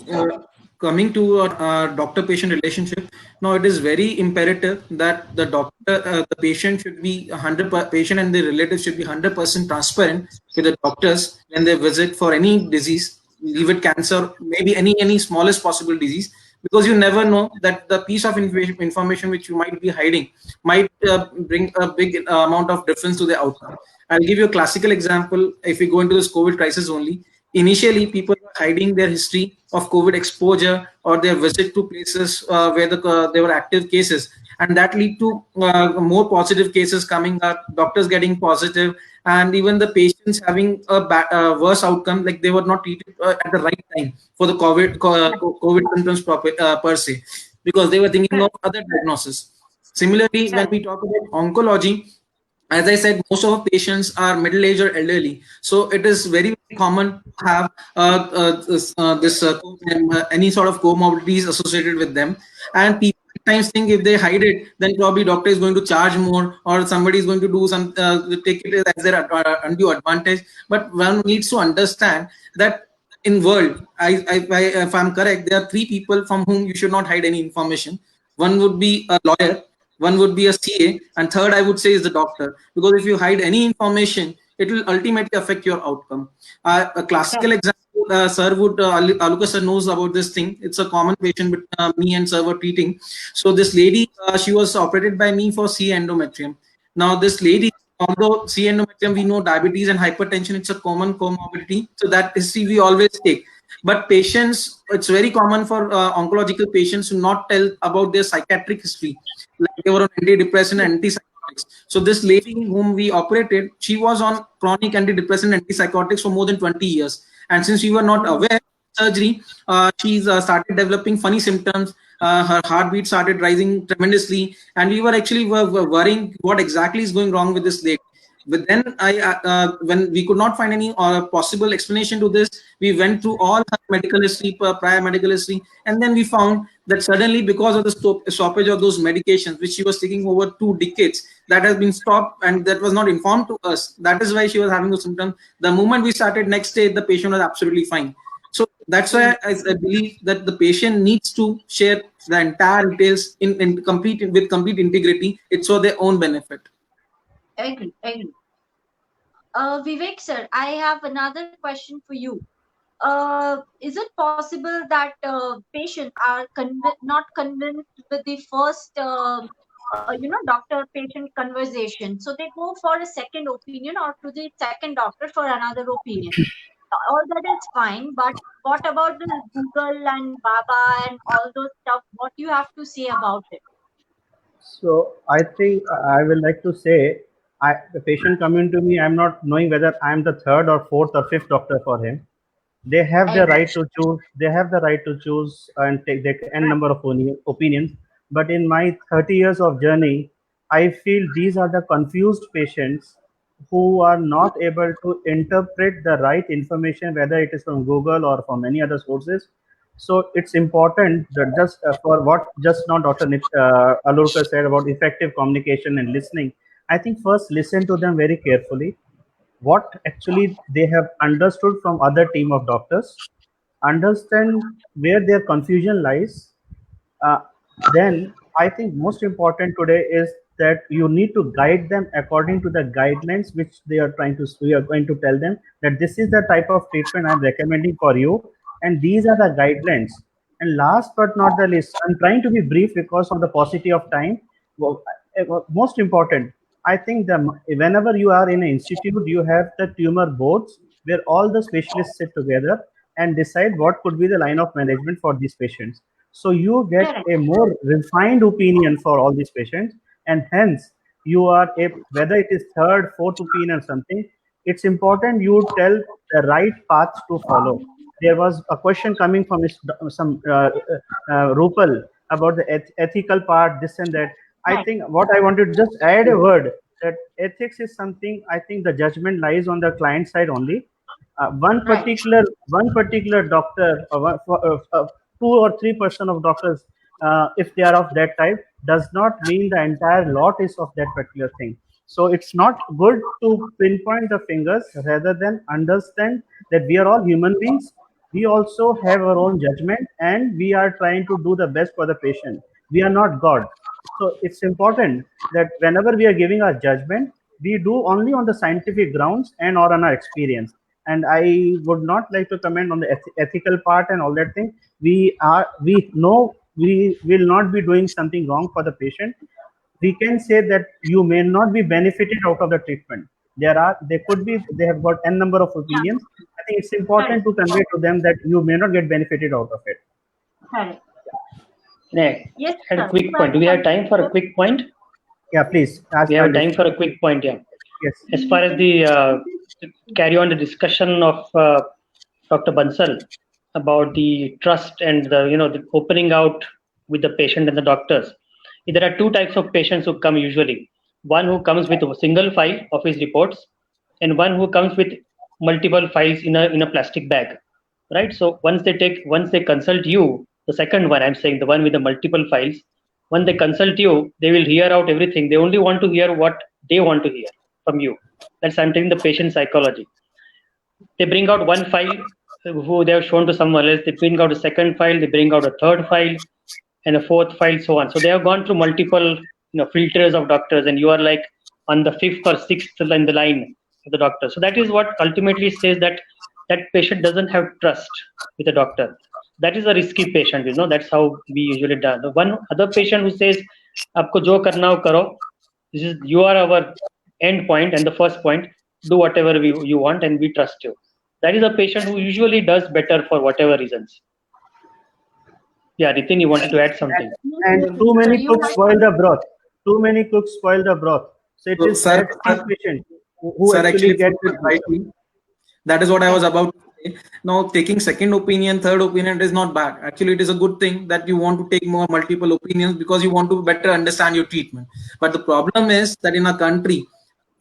coming to doctor-patient relationship, now it is very imperative that the doctor, the patient should be 100%, patient and the relatives should be 100% transparent with the doctors when they visit for any disease, leave it cancer, maybe any smallest possible disease, because you never know that the piece of information which you might be hiding might bring a big amount of difference to the outcome. I'll give you a classical example. If we go into this COVID crisis only, initially people were hiding their history of COVID exposure or their visit to places where there were active cases, and that lead to more positive cases coming up, doctors getting positive, and even the patients having a worse outcome, like they were not treated at the right time for the COVID symptoms per se, because they were thinking of Correct. other diagnosis. Similarly, when Correct. we talk about oncology, as I said, most of our patients are middle-aged or elderly, so it is very, very common to have any sort of comorbidities associated with them, and people sometimes think if they hide it, then probably doctor is going to charge more, or somebody is going to do some take it as their undue advantage. But one needs to understand that in world, if I'm correct, there are three people from whom you should not hide any information. One would be a lawyer, one would be a CA, and third I would say is the doctor. Because if you hide any information, it will ultimately affect your outcome. A classical Correct. example, sir would Aluka sir knows about this thing. It's a common patient with me and sir were treating. So this lady, she was operated by me for C endometrium. Now this lady, although C endometrium, we know diabetes and hypertension, it's a common comorbidity. So that history we always take. But patients, it's very common for oncological patients to not tell about their psychiatric history, like they were on antidepressant and antipsychotics. So this lady whom we operated, she was on chronic antidepressant and antipsychotics for more than 20 years. And since we were not aware of surgery, she started developing funny symptoms. Her heartbeat started rising tremendously, and we were actually were worrying what exactly is going wrong with this lady. But then when we could not find any possible explanation to this, we went through all her medical history, prior medical history, and then we found that suddenly, because of the stoppage of those medications, which she was taking over 2 decades, that has been stopped, and that was not informed to us. That is why she was having those symptoms. The moment we started, next day, the patient was absolutely fine. So that's why I believe that the patient needs to share the entire details in complete with complete integrity. It's for their own benefit. Agree. Agree. Vivek sir, I have another question for you. Is it possible that patients are not convinced with the first, doctor-patient conversation, so they go for a second opinion or to the second doctor for another opinion? All that is fine, but what about the Google and Baba and all those stuff? What you have to say about it? So I think I will like to say, the patient coming to me, I'm not knowing whether I'm the third or fourth or fifth doctor for him. They have the Agree. right to choose. They have the right to choose and take the n number of opinions. But in my 30 years of journey, I feel these are the confused patients who are not able to interpret the right information, whether it is from Google or from any other sources. So it's important that just for what just now Dr. Alurkar said about effective communication and listening, I think first listen to them very carefully, what actually they have understood from other team of doctors, understand where their confusion lies. uh, then I think most important today is that you need to guide them according to the guidelines which they are trying to, we are going to tell them that this is the type of treatment I'm recommending for you, and these are the guidelines. And last but not the least, I'm trying to be brief because of the paucity of time. Well, most important, I think the whenever you are in an institute, you have the tumor boards where all the specialists sit together and decide what could be the line of management for these patients. So you get Correct. a more refined opinion for all these patients, and hence you are a, whether it is third, fourth opinion or something. It's important you tell the right path to follow. There was a question coming from some Rupal about the ethical part, this and that. I Right. think what I wanted to just add a word that ethics is something, I think the judgment lies on the client side only. Right. One particular doctor or 2 or 3% of doctors, if they are of that type, does not mean the entire lot is of that particular thing. So it's not good to pinpoint the fingers, rather than understand that we are all human beings. We also have our own judgment, and we are trying to do the best for the patient. We are not God. So it's important that whenever we are giving our judgment, we do only on the scientific grounds and or on our experience. And I would not like to comment on the ethical part and all that thing. We know we will not be doing something wrong for the patient. We can say that you may not be benefited out of the treatment. There could be, they have got n number of opinions, I think it's important to convey to them that you may not get benefited out of it. Correct. Yeah. Yes, At a sir. quick point. Do we have time for a quick point? Yeah, please. We have time for a quick point. Yeah. Yes. As far as the carry on the discussion of Dr. Bansal about the trust and the opening out with the patient and the doctors. There are two types of patients who come usually. One who comes with a single file of his reports, and one who comes with multiple files in a plastic bag, right? So once they consult you, the second one, I'm saying the one with the multiple files, when they consult you, they will hear out everything. They only want to hear what they want to hear from you. That's I'm telling the patient psychology. They bring out one file who they have shown to someone else. They bring out a second file. They bring out a third file and a fourth file, so on. So they have gone through multiple filters of doctors, and you are like on the fifth or sixth in the line of the doctor. So that is what ultimately says that patient doesn't have trust with the doctor. That is a risky patient. That's how we usually do. The one other patient who says, "Aapko jo karna ho karo. You are our end point and the first point. Do whatever you want, and we trust you." That is a patient who usually does better for whatever reasons. Yeah, Ritin, you wanted to add something. And too many cooks spoil the broth. Too many cooks spoil the broth. So it is that patient who actually gets it rightly. That is what I was about to say. Now, taking second opinion, third opinion is not bad. Actually, it is a good thing that you want to take more multiple opinions because you want to better understand your treatment. But the problem is that in a country,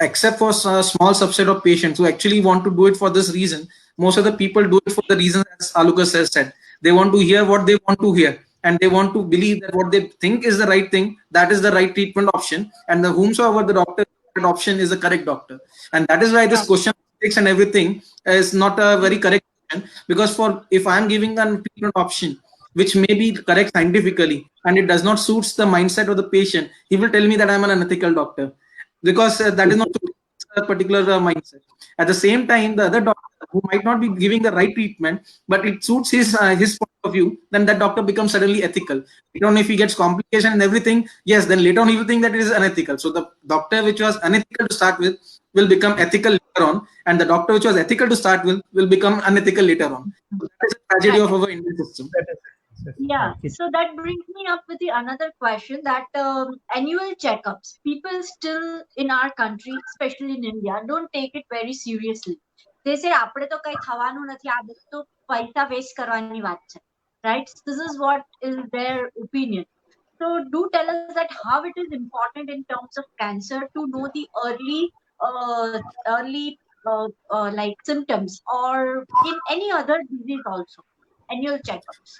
except for a small subset of patients who actually want to do it for this reason, most of the people do it for the reason as Alukas has said. They want to hear what they want to hear, and they want to believe that what they think is the right thing, that is the right treatment option, and the whomsoever the doctor option is the correct doctor. And that is why this question and everything is not a very correct question, because if I am giving a treatment option which may be correct scientifically and it does not suits the mindset of the patient, he will tell me that I am an unethical doctor, because that is not a particular mindset. At the same time, the other doctor who might not be giving the right treatment, but it suits his point of view, then that doctor becomes suddenly ethical. Later on, if he gets complication and everything, yes, then later on he will think that it is unethical. So the doctor which was unethical to start with will become ethical later on, and the doctor which was ethical to start with will become unethical later on. So that is a tragedy of our Indian system. Yeah, so that brings me up with the another question that annual checkups, people still in our country, especially in India, don't take it very seriously. They say આપણે તો કઈ થવાનું નથી, આ તો પૈસા waste કરવાની વાત છે, right? This is what is their opinion. So do tell us that how it is important in terms of cancer to know the early like symptoms, or in any other disease also, annual checkups.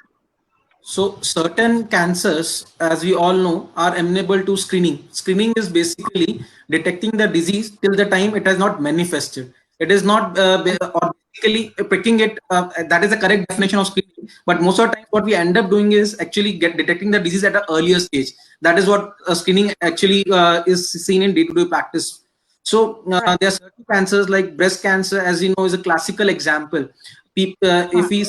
So certain cancers, as we all know, are amenable to screening. Screening is basically detecting the disease till the time it has not manifested. It is not or basically pricking it. That is the correct definition of screening. But most of the time, what we end up doing is actually detecting the disease at an earlier stage. That is what screening actually is seen in day-to-day practice. So there are certain cancers like breast cancer, as you know, is a classical example. If we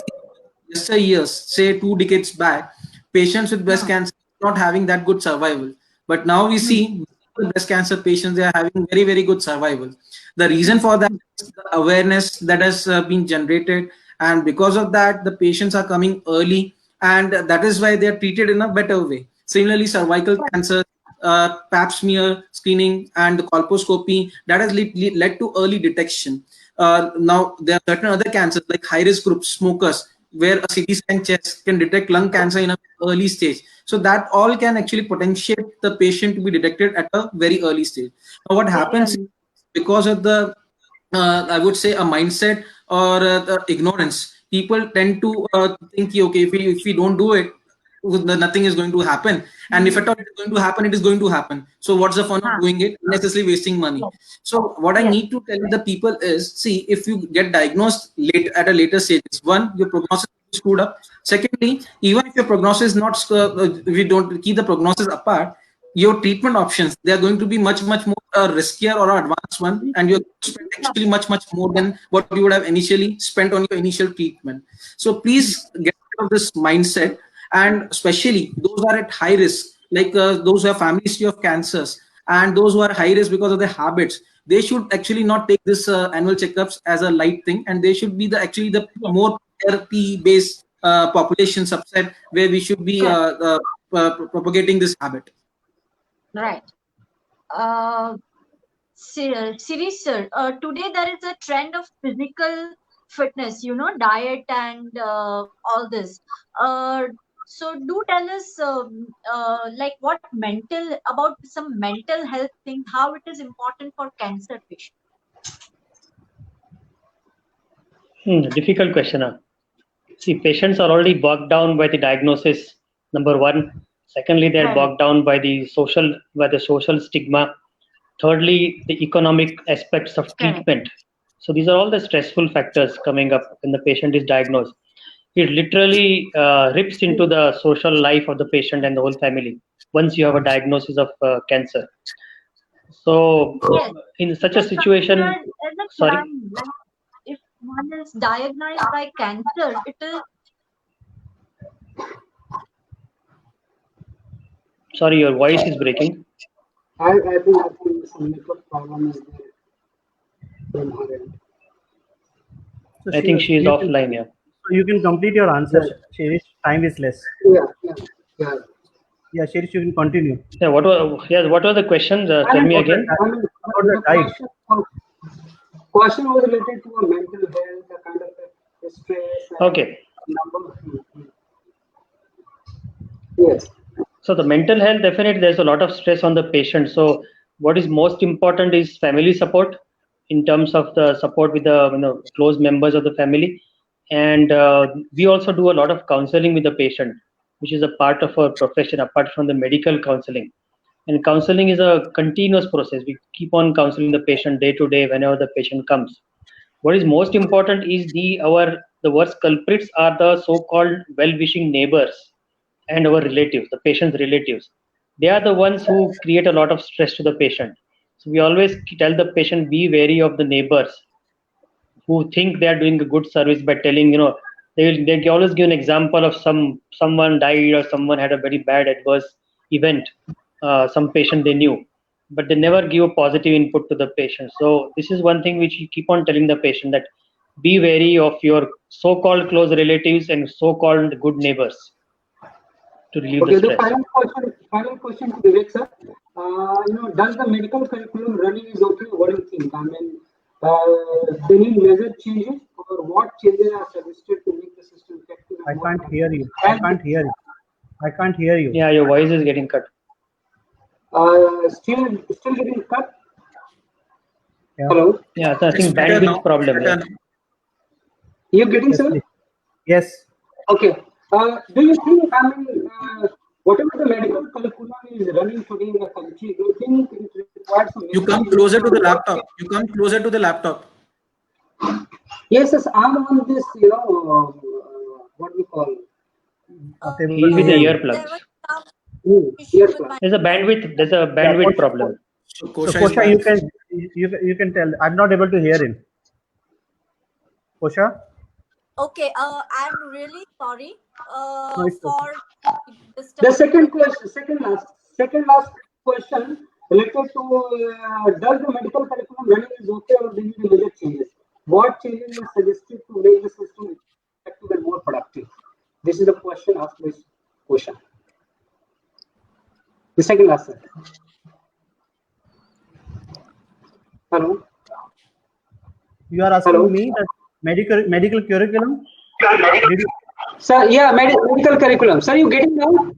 see years, say 2 decades back, patients with breast cancer not having that good survival. But now we see breast cancer patients, they are having very, very good survival. The reason for that is the awareness that has been generated, and because of that, the patients are coming early, and that is why they are treated in a better way. Similarly, cervical cancer, pap smear screening and the colposcopy, that has led to early detection. Now there are certain other cancers like high risk groups, smokers, where a CT scan chest can detect lung cancer in an early stage. So that all can actually potentiate the patient to be detected at a very early stage. Now what happens is, because of the I would say a mindset or the ignorance, people tend to think, okay, if we don't do it, nothing is going to happen, and if at all it is going to happen, it is going to happen. So what's the fun of doing it, unnecessarily wasting money? So what I need to tell the people is, see, if you get diagnosed late at a later stage, one, your prognosis is screwed up. Secondly, even if your prognosis is not we don't keep the prognosis apart, your treatment options, they are going to be much more riskier or advanced one, and you're spend actually much more than what you would have initially spent on your initial treatment. So please get out of this mindset, and especially those who are at high risk, like those who have family history of cancers, and those who are high risk because of their habits. they should actually not take this annual checkups as a light thing, and they should be the more therapy based population subset where we should be propagating this habit. Right. Sirish sir, today there is a trend of physical fitness, diet and all this. So do tell us, like what about some mental health thing, how it is important for cancer patients. Difficult question. See, patients are already bogged down by the diagnosis, number one. Secondly, they're Right. bogged down by the social stigma. Thirdly, the economic aspects of treatment. So these are all the stressful factors coming up when the patient is diagnosed. It literally rips into the social life of the patient and the whole family once you have a diagnosis of cancer. So Yes. in such a It's situation, considered as a sorry, crime. Like if one is diagnosed by cancer, it is sorry, your voice is breaking. I think some network problem is there from her end. So I think she is offline. Yeah. So you can complete your answer, Right. Shirish. Time is less. Yeah. Yeah, Shirish, you can continue. Yeah. What was the question? Tell me again. About the diet. Question was related to a mental health, a kind of a stress. And Okay. number. Yes. So the mental health, definitely there's a lot of stress on the patient. So what is most important is family support in terms of the support with the close members of the family. And we also do a lot of counseling with the patient, which is a part of our profession apart from the medical counseling. And counseling is a continuous process. We keep on counseling the patient day to day whenever the patient comes. What is most important is the worst culprits are the so-called well-wishing neighbors and our relatives, the patient's relatives. They are the ones who create a lot of stress to the patient. So we always tell the patient, be wary of the neighbors who think they are doing a good service by telling, they always give an example of someone died or someone had a very bad adverse event, some patient they knew, but they never give a positive input to the patient. So this is one thing which you keep on telling the patient, that be wary of your so-called close relatives and so-called good neighbors to relieve Okay, the the stress. final question to Vivek sir. Does the medical curriculum running is okay? What do you think? I mean, they need major changes, or what changes are suggested to make the system effective? I can't hear you. I can't hear you. Yeah, your voice is getting cut. Still getting cut. Yeah. Hello. Yeah, so I think It's better bandwidth now. problem. Better Yeah. now. You getting Yes, sir? please. Yes. Okay. Do you think, I mean, whatever the medical curriculum is running today in the country, do you think it requires some? You come closer to the laptop. You come closer to the laptop. Yes, I'm on this, what we call. He's with the Yeah. earplugs. Yes, There's a bandwidth problem. So So Kosha is Kosha, back. you can tell. I'm not able to hear him. Kosha? Okay, I'm really sorry No, it's for The second last question related to does the medical curriculum running is okay, or do you need major changes? What changes are suggested to make the system effective and more productive? This is the question asked by Kosha. The second last sir. Hello. You are asking Hello? me that medical curriculum? Sir, yeah, medical curriculum. Sir, you getting now?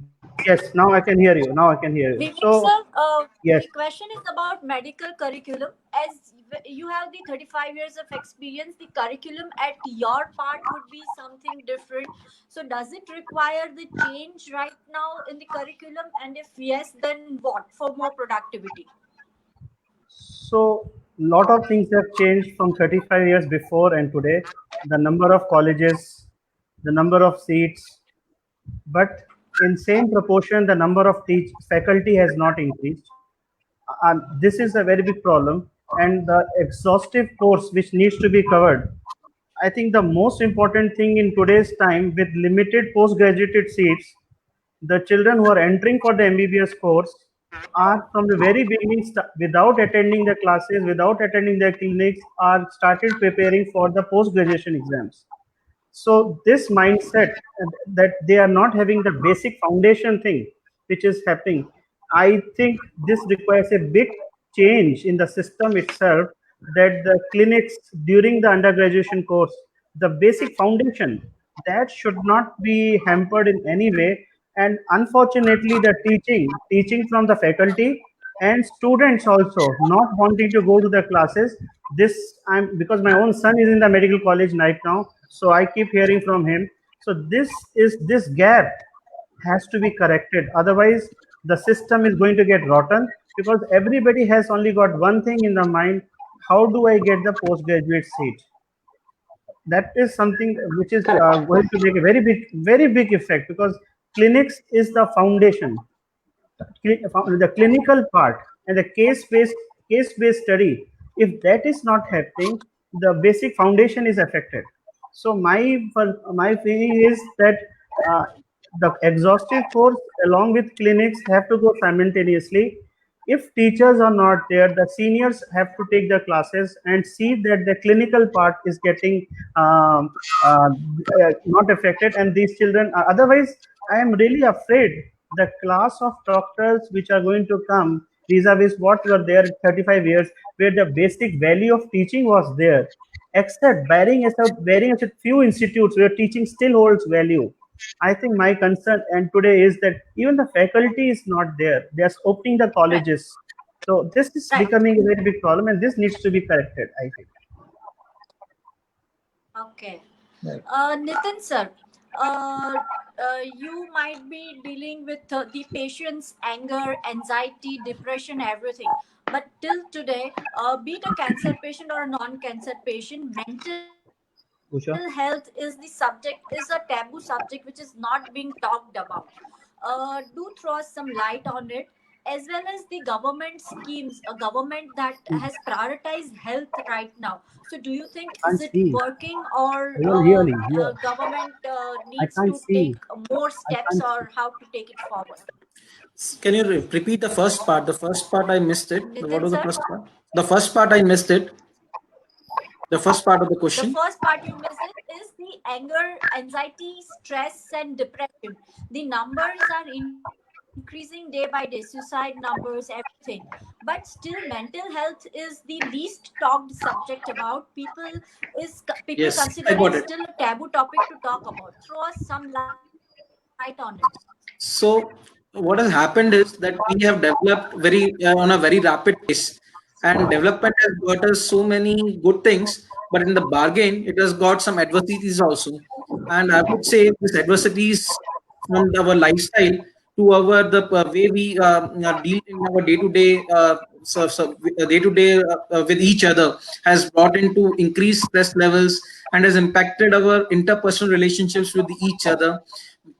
Yes, now I can hear you. Vivek So sir, yes. the question is about medical curriculum. As you have the 35 years of experience, the curriculum at your part would be something different. So does it require the change right now in the curriculum? And if yes, then what for more productivity? So lot of things have changed from 35 years before and today. The number of colleges, the number of seats, but in same proportion, the number of faculty has not increased. And this is a very big problem. And the exhaustive course which needs to be covered. I think the most important thing in today's time, with limited postgraduate seats, the children who are entering for the MBBS course are from the very beginning, without attending the classes, without attending the clinics, are started preparing for the post graduation exams. So this mindset that they are not having the basic foundation thing which is happening, I think this requires a big change in the system itself, that the clinics during the undergraduation course, the basic foundation, that should not be hampered in any way. And unfortunately the teaching from the faculty and students also not wanting to go to the classes. This, I'm, because my own son is in the medical college right now, so I keep hearing from him. So this gap has to be corrected, otherwise the system is going to get rotten, because everybody has only got one thing in the mind: how do I get the postgraduate seat? That is something which is Correct. going to make a very big effect, because clinics is the foundation. The clinical part and the case based study, if that is not happening, the basic foundation is affected. So my feeling is that uh, the exhaustive course along with clinics have to go simultaneously. If teachers are not there, the seniors have to take the classes and see that the clinical part is getting not affected, and these children otherwise I am really afraid the class of doctors which are going to come vis-a-vis what were there 35 years, where the basic value of teaching was there, except barring a few institutes where teaching still holds value. I think my concern and today is that even the faculty is not there. They are opening the Right. colleges. So this is Right. becoming a very big problem, and this needs to be corrected, I think. Okay. Right. Nitin sir, you might be dealing with the patient's anger, anxiety, depression, everything. But till today, be it a cancer patient or a non-cancer patient, mental health is the subject, is a taboo subject which is not being talked about. Do throw some light on it, as well as the government schemes, a government that has prioritized health right now. So do you think I is it can't see. working, or Really, here. government I needs can't to take see. more I steps, can't see. or how to take it forward? Can you repeat the first part? The first part I missed it. What Nitin was the sir, first part? The first part I missed it. The first part of the the question. first part you missed it is the anger, anxiety, stress, and depression. The numbers are increasing day by day, suicide numbers, everything. But still, mental health is the least talked subject about. People consider it Yes, still I a got it. taboo topic to talk about. Throw us some light on it. So what has happened is that we have developed very on a very rapid pace, and development has got us so many good things, but in the bargain, it has got some adversities also. And I would say these adversities from our lifestyle to our the way we deal in our day-to-day day-to-day with each other has brought into increased stress levels and has impacted our interpersonal relationships with each other.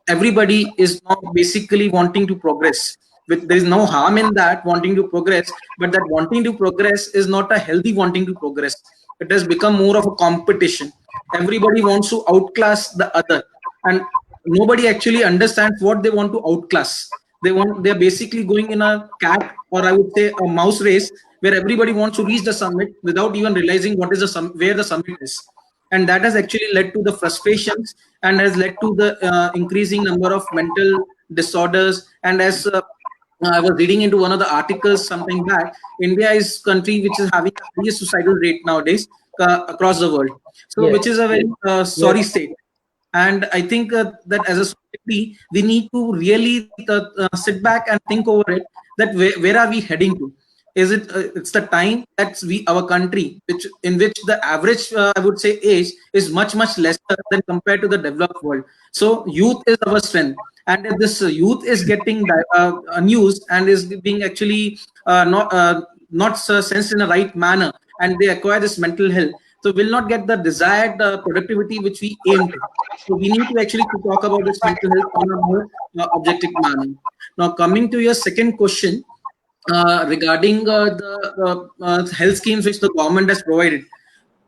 Everybody is now basically wanting to progress. There is no harm in that wanting to progress, but that wanting to progress is not a healthy wanting to progress. It has become more of a competition. Everybody wants to outclass the other, and nobody actually understands what they want to outclass. They're basically going in a cat, or I would say a mouse race, where everybody wants to reach the summit without even realizing what is where the summit is. And that has actually led to the frustrations and has led to the increasing number of mental disorders. And as I was reading into one of the articles sometime back, India is country which is having the highest suicidal rate nowadays across the world. So Yes. which is a very Yes. sorry state. And I think that as a society, we need to really sit back and think over it, that where are we heading to? Is it it's the time that we our country, which in which the average I would say age is much lesser than compared to the developed world. So youth is our strength, and if this youth is getting unused and is being actually not sensed in a right manner, and they acquire this mental health, so will not get the desired productivity which we aim to. So we need to actually to talk about this mental health in a more objective manner. Now, coming to your second question regarding the health schemes which the government has provided.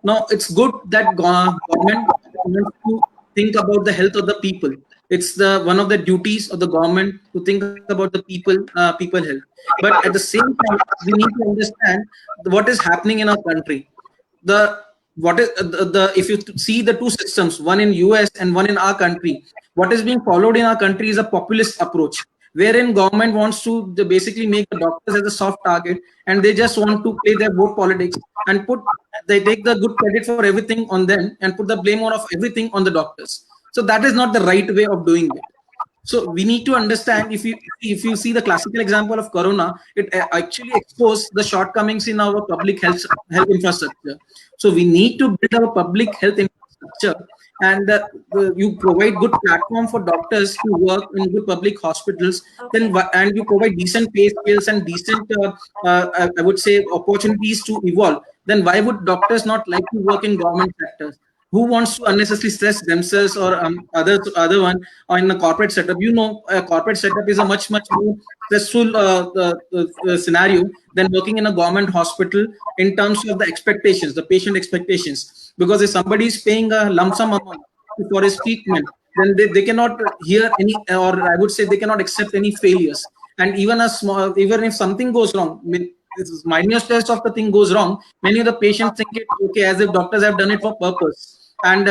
Now, it's good that government wants to think about the health of the people, It's the one of the duties of the government to think about the people health. But at the same time, we need to understand what is happening in our country. The what is the if you see the two systems, one in US and one in our country, what is being followed in our country is a populist approach, wherein government wants to basically make the doctors as a soft target, and they just want to play their vote politics and put they take the good credit for everything on them and put the blame of everything on the doctors. So that is not the right way of doing it. So we need to understand, if you see the classical example of corona, it actually exposed the shortcomings in our public health infrastructure. So we need to build our public health infrastructure, and you provide good platform for doctors to work in good public hospitals. Okay. And you provide decent pay scales and decent I would say opportunities to evolve. Then why would doctors not like to work in government sectors? Who wants to unnecessarily stress themselves or other one, or in a corporate setup? A corporate setup is a much more stressful scenario than working in a government hospital in terms of the expectations, the patient expectations. Because if somebody is paying a lump sum amount for his treatment, then they cannot hear any, or I would say they cannot accept any failures. And even if something goes wrong, I mean, this is minor of the thing goes wrong, many of the patients think it okay, as if doctors have done it for purpose, and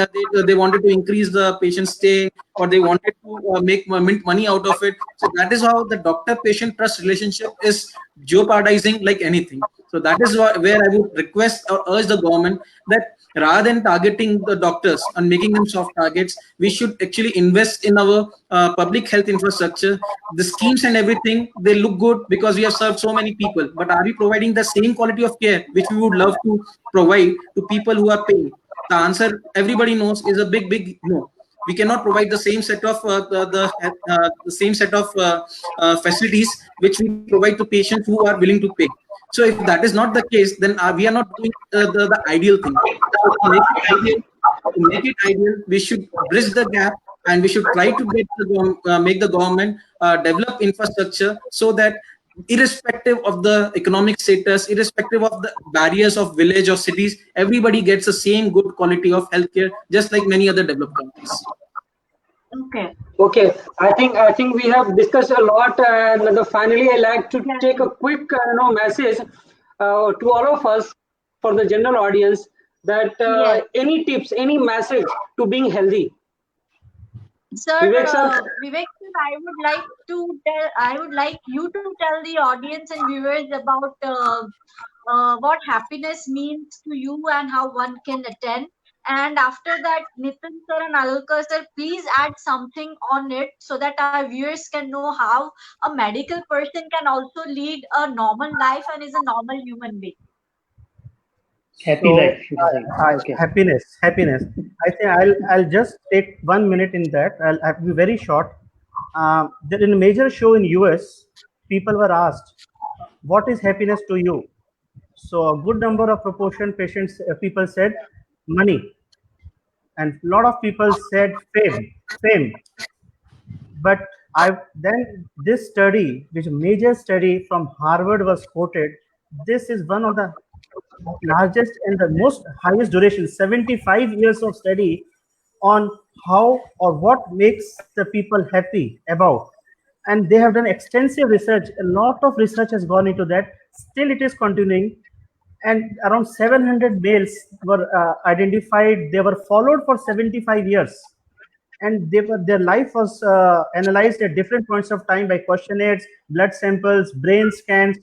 they wanted to increase the patient stay, or they wanted to make mint money out of it. So that is how the doctor patient trust relationship is jeopardizing like anything. So that is where I would request or urge the government that rather than targeting the doctors and making them soft targets, we should actually invest in our public health infrastructure. The schemes and everything, they look good because we have served so many people, but are we providing the same quality of care which we would love to provide to people who are paying? The answer everybody knows is a big no. We cannot provide the same set of the same set of facilities which we provide to patients who are willing to pay. So if that is not the case, then we are not doing the ideal thing. So to make it ideal, we should bridge the gap, and we should try to make the government develop infrastructure so that irrespective of the economic status, irrespective of the barriers of village or cities, everybody gets the same good quality of healthcare, just like many other developed countries. Okay. Okay, I think we have discussed a lot, and finally, I like to Yes. take a quick message to all of us, for the general audience, that Yes. any tips, any message to being healthy. Sir, Vivek sir. Vivek, sir, I would like you to tell the audience and viewers about what happiness means to you and how one can attend. And after that, Nitin sir and Alka sir, please add something on it so that our viewers can know how a medical person can also lead a normal life and is a normal human being. Happy So, life, you say. Okay. happiness. I think I'll just take 1 minute in that. I'll be very short. There in a major show in US, people were asked, "What is happiness to you?" So a good number of proportion patients people said money, and a lot of people said fame. But I then this study, which major study from Harvard was quoted. This is one of the largest and the most highest duration, 75 years of study on how or what makes the people happy about. And they have done extensive research. A lot of research has gone into that. Still, it is continuing. And around 700 males were identified. They were followed for 75 years, and their life was analyzed at different points of time by questionnaires, blood samples, brain scans.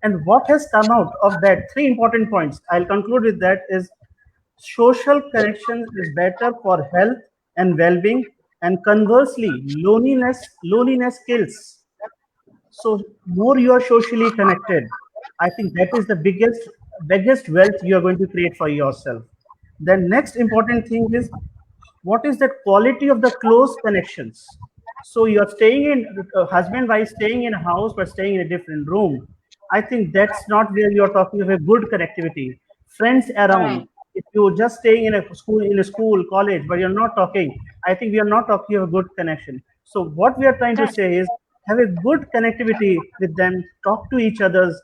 And what has come out of that, three important points I'll conclude with, that is social connection is better for health and well-being, and conversely loneliness kills. So more you are socially connected, I think that is the biggest wealth you are going to create for yourself. The next important thing is, what is the quality of the close connections? So you're staying in husband wife staying in a house but staying in a different room. I think that's not where you're talking of a good connectivity. Friends around, Right. if you're just staying in a school college but you're not talking, I think we are not talking of a good connection. So what we are trying to Correct. say is, have a good connectivity with them, talk to each others,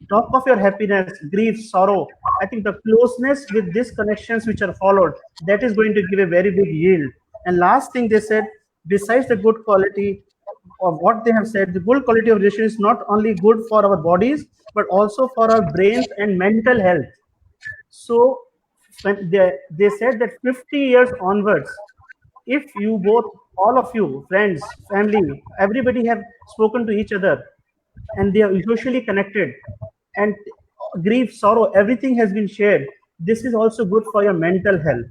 talk of your happiness, grief, sorrow. I think the closeness with these connections which are followed, that is going to give a very big yield. And last thing they said, besides the good quality of what they have said, the good quality of nutrition is not only good for our bodies, but also for our brains and mental health. So when they said that 50 years onwards, if you both, all of you, friends, family, everybody have spoken to each other and they are socially connected, and grief, sorrow, everything has been shared, this is also good for your mental health.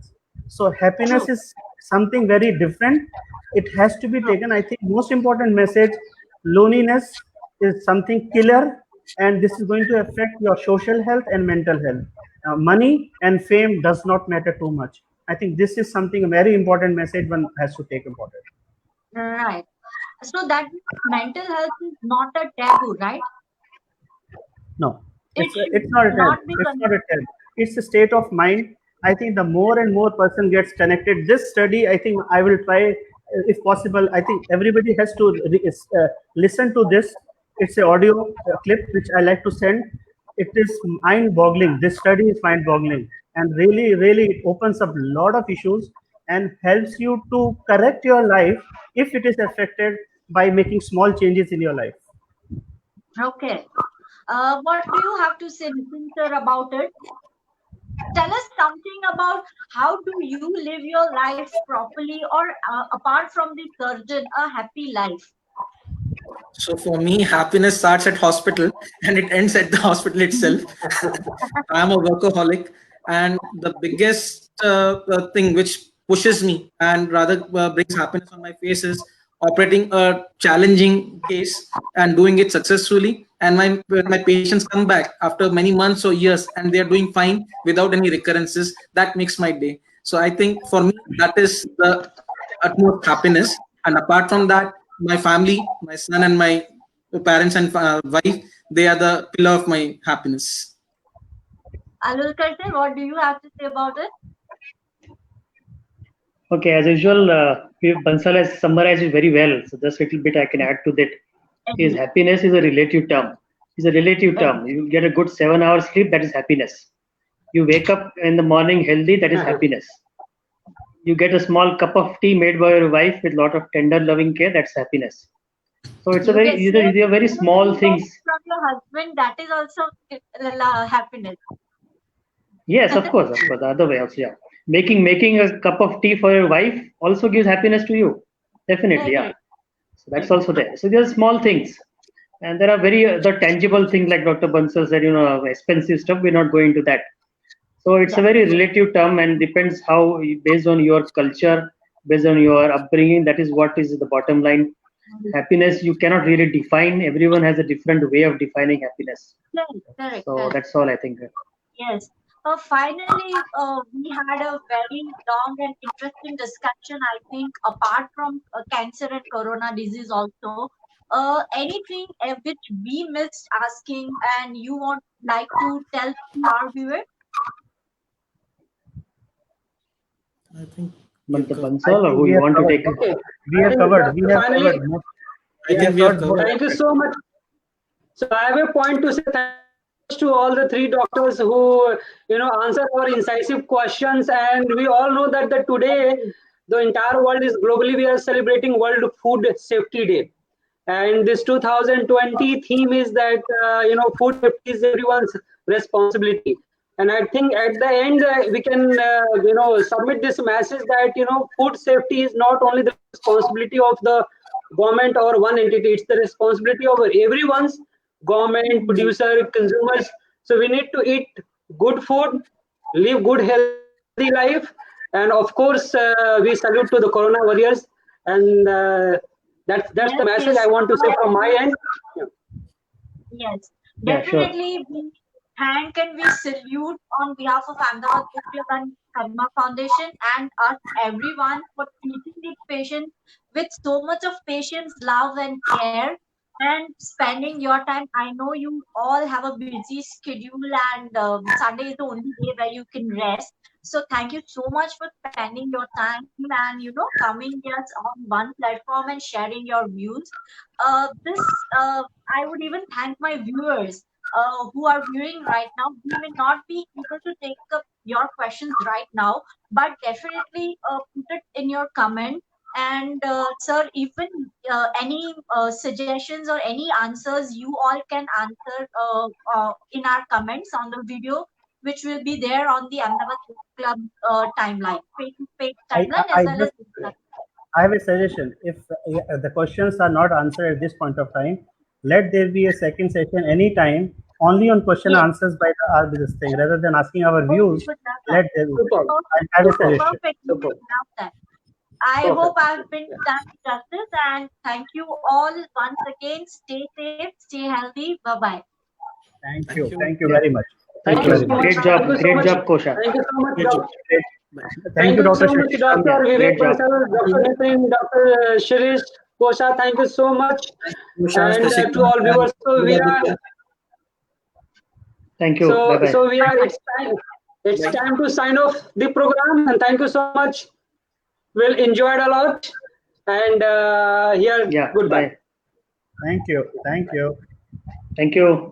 So happiness True. is something very different. It has to be True. taken. I think most important message, loneliness is something killer, and this is going to affect your social health and mental health. Money and fame does not matter too much. I think this is something, a very important message one has to take important. Right. So that means mental health is not a taboo, right? No, It it's should not a tab. not be It's not a considered. tab. It's a state of mind. I think the more and more person gets connected, this study, I think I will try, if possible. I think everybody has to listen to this. It's a audio clip which I like to send. It is mind-boggling. This study is mind-boggling, and really, really, it opens up a lot of issues and helps you to correct your life if it is affected by making small changes in your life. Okay. What do you have to say, Nitin sir, about it? Tell us something about how do you live your life properly, or apart from the surgeon, a happy life. So for me, happiness starts at hospital and it ends at the hospital itself. I'm a workaholic, and the biggest thing which pushes me and rather brings happiness on my face is operating a challenging case and doing it successfully. And when my patients come back after many months or years and they are doing fine without any recurrences, that makes my day. So I think for me, that is the utmost happiness. And apart from that, my family, my son and my parents and wife, they are the pillar of my happiness. Alulkar sir, what do you have to say about it? Okay, as usual, Bansal has summarized it very well. So just a little bit I can add to that. Is Agree. happiness is a relative term. It's a relative term. Agree. You get a good 7 hours sleep, that is happiness. You wake up in the morning healthy, that is happiness. You get a small cup of tea made by your wife with a lot of tender, loving care, that's happiness. So it's a You very get these are very small things. from your husband. That is also happiness. Yes, of course, the other way also, yeah. Making a cup of tea for your wife also gives happiness to you. Definitely, yeah. Agree. So that's also there. So there are small things, and there are very the tangible things like Dr. Bansal said. Expensive stuff. We're not going to that. So it's a Yeah. very relative term and depends how based on your culture, based on your upbringing. That is what is the bottom line. Happiness you cannot really define. Everyone has a different way of defining happiness. Correct. So Correct. that's all I think. Yes. Finally, we had a very long and interesting discussion. I think apart from cancer and corona disease, also anything which we missed asking, and you want like to tell to our viewers. I think you've But the covered. I Bansal, or think who we you have want to covered. take? Okay. We I have think covered. We have finally, covered most. I We think have we have covered covered. most. thank you so much. So I have a point to say thanks to all the three doctors who answer our incisive questions. And we all know that today the entire world is globally we are celebrating World Food Safety Day, and this 2020 theme is that food safety is everyone's responsibility. And I think at the end we can submit this message that food safety is not only the responsibility of the government or one entity, it's the responsibility of everyone's, government, producer, consumers. So we need to eat good food, live good healthy life, and of course we salute to the corona warriors. And that's the Yes, message I yes. want to say from my end. Yeah. Yes, Yeah, sure. definitely. We thank and we salute on behalf of Ahmedabad Book Club and Karma Foundation and us everyone for treating the patient with so much of patience, love, and care, and spending your time. I know you all have a busy schedule, and Sunday is the only day where you can rest. So thank you so much for spending your time and coming us on one platform and sharing your views. This I would even thank my viewers who are viewing right now. We may not be able to take up your questions right now, but definitely put it in your comment. And sir, even any suggestions or any answers you all can answer in our comments on the video, which will be there on the Ahmedabad Club timeline, face-to-face I, timeline, I as well just as. I have a suggestion. If the questions are not answered at this point of time, let there be a second session anytime, only on question Yes. answers by this thing, rather than asking our Oh, views. we would love Let that. there be. Super. I have a Super. suggestion. Perfect. We Super. would love that. I Perfect. hope I've been done justice, and thank you all once again. Stay safe, stay healthy. Bye bye. Thank you. you. Thank you Yeah. very much. Thank Thank you you. so much. Great Thank job. you so Great much. job, Kosha. Thank you so much, Great job. Doc. Thank Thank you, you Dr. so much, Shriram. Dr. Yeah, Vivek great job. Bansal, Dr. Nitin, Dr. Shirish, Kosha. Thank you so much. And to all viewers, so we are Thank you. Bye bye. so we are it's time to sign off the program, and thank you so much. We'll enjoy it a lot, and here Yeah. goodbye. Bye. Thank you. Thank you. Thank you.